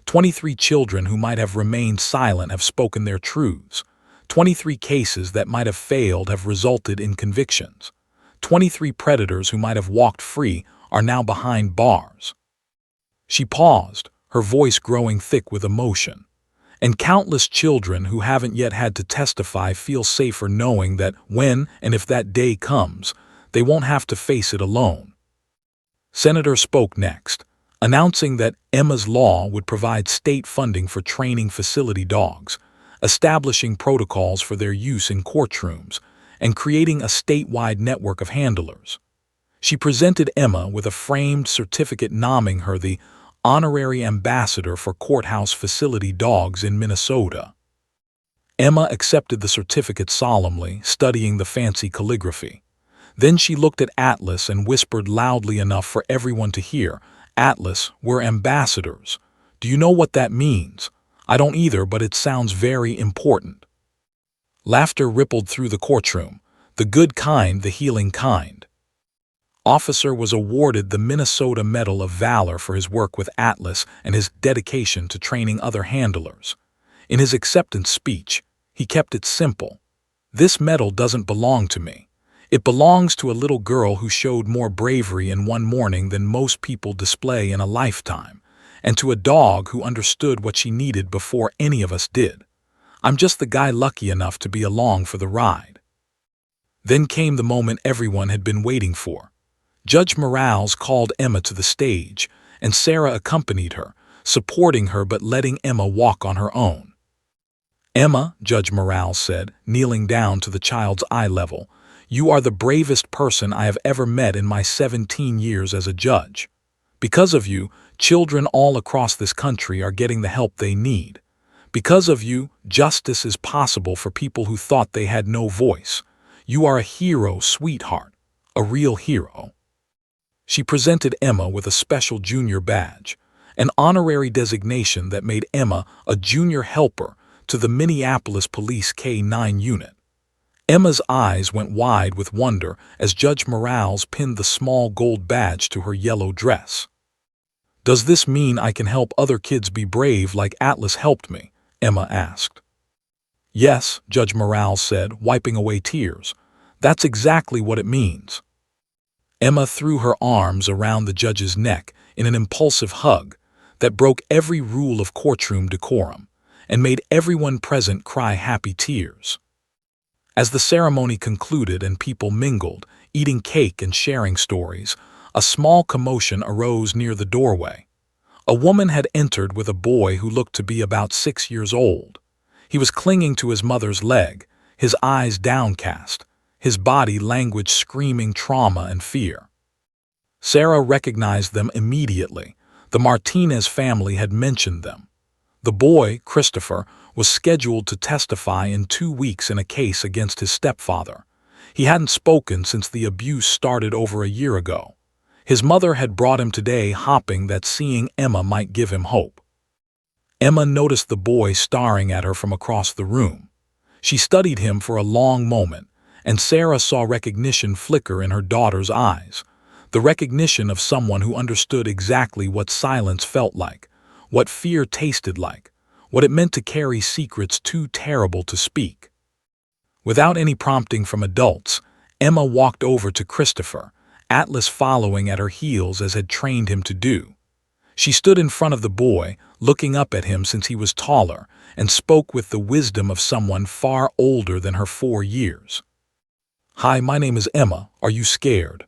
23 children who might have remained silent have spoken their truths. 23 cases that might have failed have resulted in convictions. 23 predators who might have walked free are now behind bars. She paused, her voice growing thick with emotion. And countless children who haven't yet had to testify feel safer knowing that when and if that day comes, they won't have to face it alone. Senator spoke next, announcing that Emma's law would provide state funding for training facility dogs, establishing protocols for their use in courtrooms, and creating a statewide network of handlers. She presented Emma with a framed certificate naming her the Honorary Ambassador for Courthouse Facility Dogs in Minnesota. Emma accepted the certificate solemnly, studying the fancy calligraphy. Then she looked at Atlas and whispered loudly enough for everyone to hear, "Atlas, we're ambassadors. Do you know what that means? I don't either, but it sounds very important." Laughter rippled through the courtroom, the good kind, the healing kind. Officer was awarded the Minnesota Medal of Valor for his work with Atlas and his dedication to training other handlers. In his acceptance speech, he kept it simple. "This medal doesn't belong to me. It belongs to a little girl who showed more bravery in one morning than most people display in a lifetime, and to a dog who understood what she needed before any of us did. I'm just the guy lucky enough to be along for the ride." Then came the moment everyone had been waiting for. Judge Morales called Emma to the stage, and Sarah accompanied her, supporting her but letting Emma walk on her own. "Emma," Judge Morales said, kneeling down to the child's eye level, "you are the bravest person I have ever met in my 17 years as a judge. Because of you, children all across this country are getting the help they need. Because of you, justice is possible for people who thought they had no voice. You are a hero, sweetheart, a real hero." She presented Emma with a special junior badge, an honorary designation that made Emma a junior helper to the Minneapolis Police K-9 unit. Emma's eyes went wide with wonder as Judge Morales pinned the small gold badge to her yellow dress. "Does this mean I can help other kids be brave like Atlas helped me?" Emma asked. "Yes," Judge Morales said, wiping away tears. "That's exactly what it means." Emma threw her arms around the judge's neck in an impulsive hug that broke every rule of courtroom decorum and made everyone present cry happy tears. As the ceremony concluded and people mingled, eating cake and sharing stories, a small commotion arose near the doorway. A woman had entered with a boy who looked to be about 6 years old. He was clinging to his mother's leg, his eyes downcast, his body language screaming trauma and fear. Sarah recognized them immediately. The Martinez family had mentioned them. The boy, Christopher, was scheduled to testify in 2 weeks in a case against his stepfather. He hadn't spoken since the abuse started over a year ago. His mother had brought him today, hoping that seeing Emma might give him hope. Emma noticed the boy staring at her from across the room. She studied him for a long moment, and Sarah saw recognition flicker in her daughter's eyes. The recognition of someone who understood exactly what silence felt like, what fear tasted like, what it meant to carry secrets too terrible to speak. Without any prompting from adults, Emma walked over to Christopher, Atlas following at her heels as had trained him to do. She stood in front of the boy, looking up at him since he was taller, and spoke with the wisdom of someone far older than her 4 years. "Hi, my name is Emma. Are you scared?"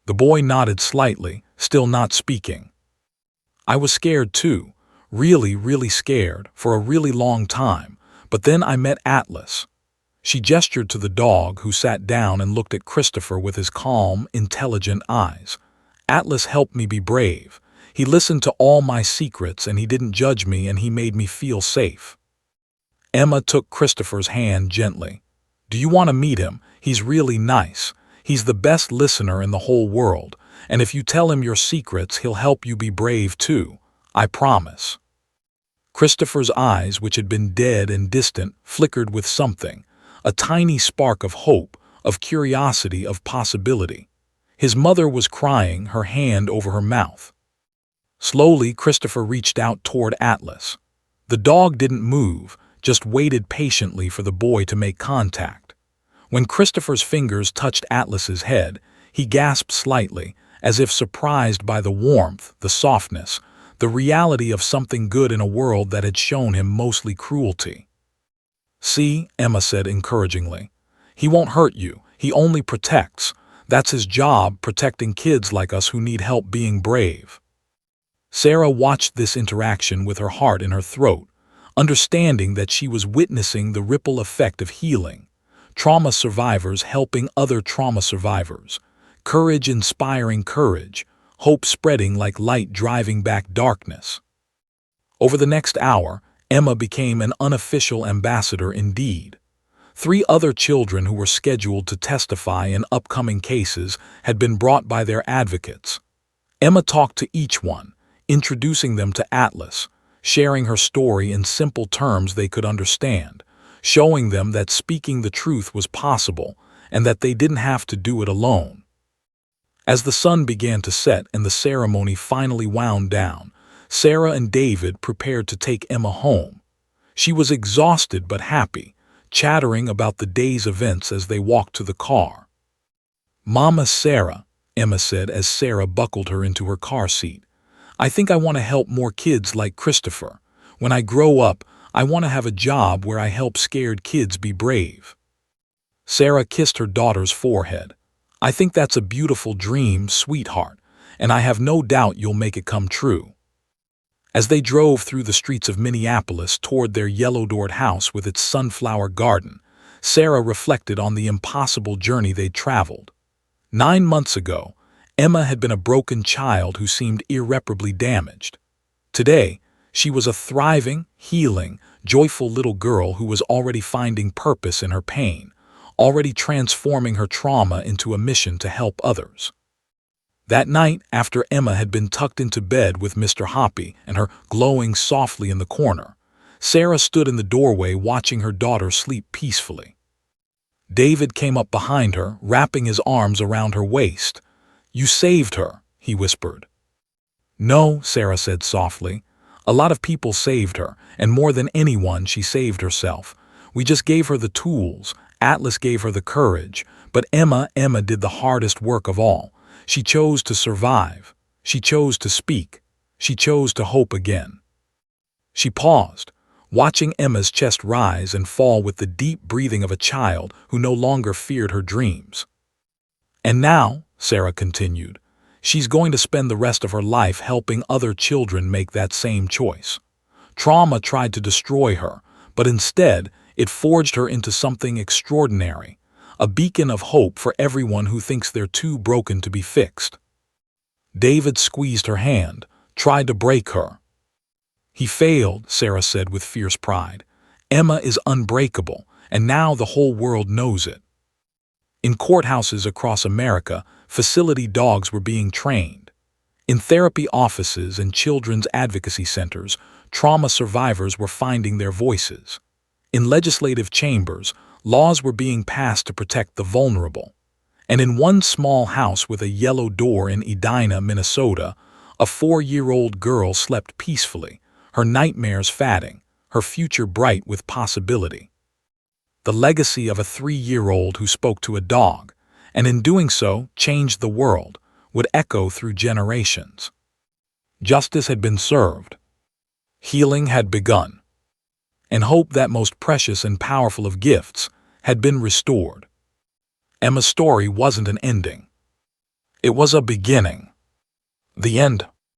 The boy nodded slightly, still not speaking. "I was scared too, really scared, for a really long time, but then I met Atlas." She gestured to the dog, who sat down and looked at Christopher with his calm, intelligent eyes. "Atlas helped me be brave. He listened to all my secrets, and he didn't judge me, and he made me feel safe." Emma took Christopher's hand gently. "Do you want to meet him? He's really nice. He's the best listener in the whole world, and if you tell him your secrets, he'll help you be brave too. I promise." Christopher's eyes, which had been dead and distant, flickered with something, a tiny spark of hope, of curiosity, of possibility. His mother was crying, her hand over her mouth. Slowly, Christopher reached out toward Atlas. The dog didn't move, just waited patiently for the boy to make contact. When Christopher's fingers touched Atlas's head, he gasped slightly, as if surprised by the warmth, the softness, the reality of something good in a world that had shown him mostly cruelty. "See," Emma said encouragingly. "He won't hurt you. He only protects. That's his job, protecting kids like us who need help being brave." Sarah watched this interaction with her heart in her throat, understanding that she was witnessing the ripple effect of healing. Trauma survivors helping other trauma survivors. Courage inspiring courage. Hope spreading like light driving back darkness. Over the next hour, Emma became an unofficial ambassador indeed. 3 other children who were scheduled to testify in upcoming cases had been brought by their advocates. Emma talked to each one, introducing them to Atlas, sharing her story in simple terms they could understand, showing them that speaking the truth was possible and that they didn't have to do it alone. As the sun began to set and the ceremony finally wound down, Sarah and David prepared to take Emma home. She was exhausted but happy, chattering about the day's events as they walked to the car. "Mama Sarah," Emma said as Sarah buckled her into her car seat, "I think I want to help more kids like Christopher. When I grow up, I want to have a job where I help scared kids be brave." Sarah kissed her daughter's forehead. "I think that's a beautiful dream, sweetheart, and I have no doubt you'll make it come true." As they drove through the streets of Minneapolis toward their yellow-doored house with its sunflower garden, Sarah reflected on the impossible journey they'd traveled. 9 months ago, Emma had been a broken child who seemed irreparably damaged. Today, she was a thriving, healing, joyful little girl who was already finding purpose in her pain, already transforming her trauma into a mission to help others. That night, after Emma had been tucked into bed with Mr. Hoppy and her glowing softly in the corner, Sarah stood in the doorway watching her daughter sleep peacefully. David came up behind her, wrapping his arms around her waist. "You saved her," he whispered. "No," Sarah said softly. "A lot of people saved her, and more than anyone, she saved herself. We just gave her the tools. Atlas gave her the courage, but Emma did the hardest work of all. She chose to survive. She chose to speak. She chose to hope again." She paused, watching Emma's chest rise and fall with the deep breathing of a child who no longer feared her dreams. "And now," Sarah continued, "she's going to spend the rest of her life helping other children make that same choice. Trauma tried to destroy her, but instead, it forged her into something extraordinary, a beacon of hope for everyone who thinks they're too broken to be fixed." David squeezed her hand, tried to break her. He failed, Sarah said with fierce pride. Emma is unbreakable, and now the whole world knows it. In courthouses across America, facility dogs were being trained. In therapy offices and children's advocacy centers, trauma survivors were finding their voices. In legislative chambers, laws were being passed to protect the vulnerable. And in one small house with a yellow door in Edina, Minnesota, a 4-year-old girl slept peacefully, her nightmares fading, her future bright with possibility. The legacy of a 3-year-old who spoke to a dog, and in doing so changed the world, would echo through generations. Justice had been served. Healing had begun. And hope, that most precious and powerful of gifts, had been restored. Emma's story wasn't an ending. It was a beginning. The end.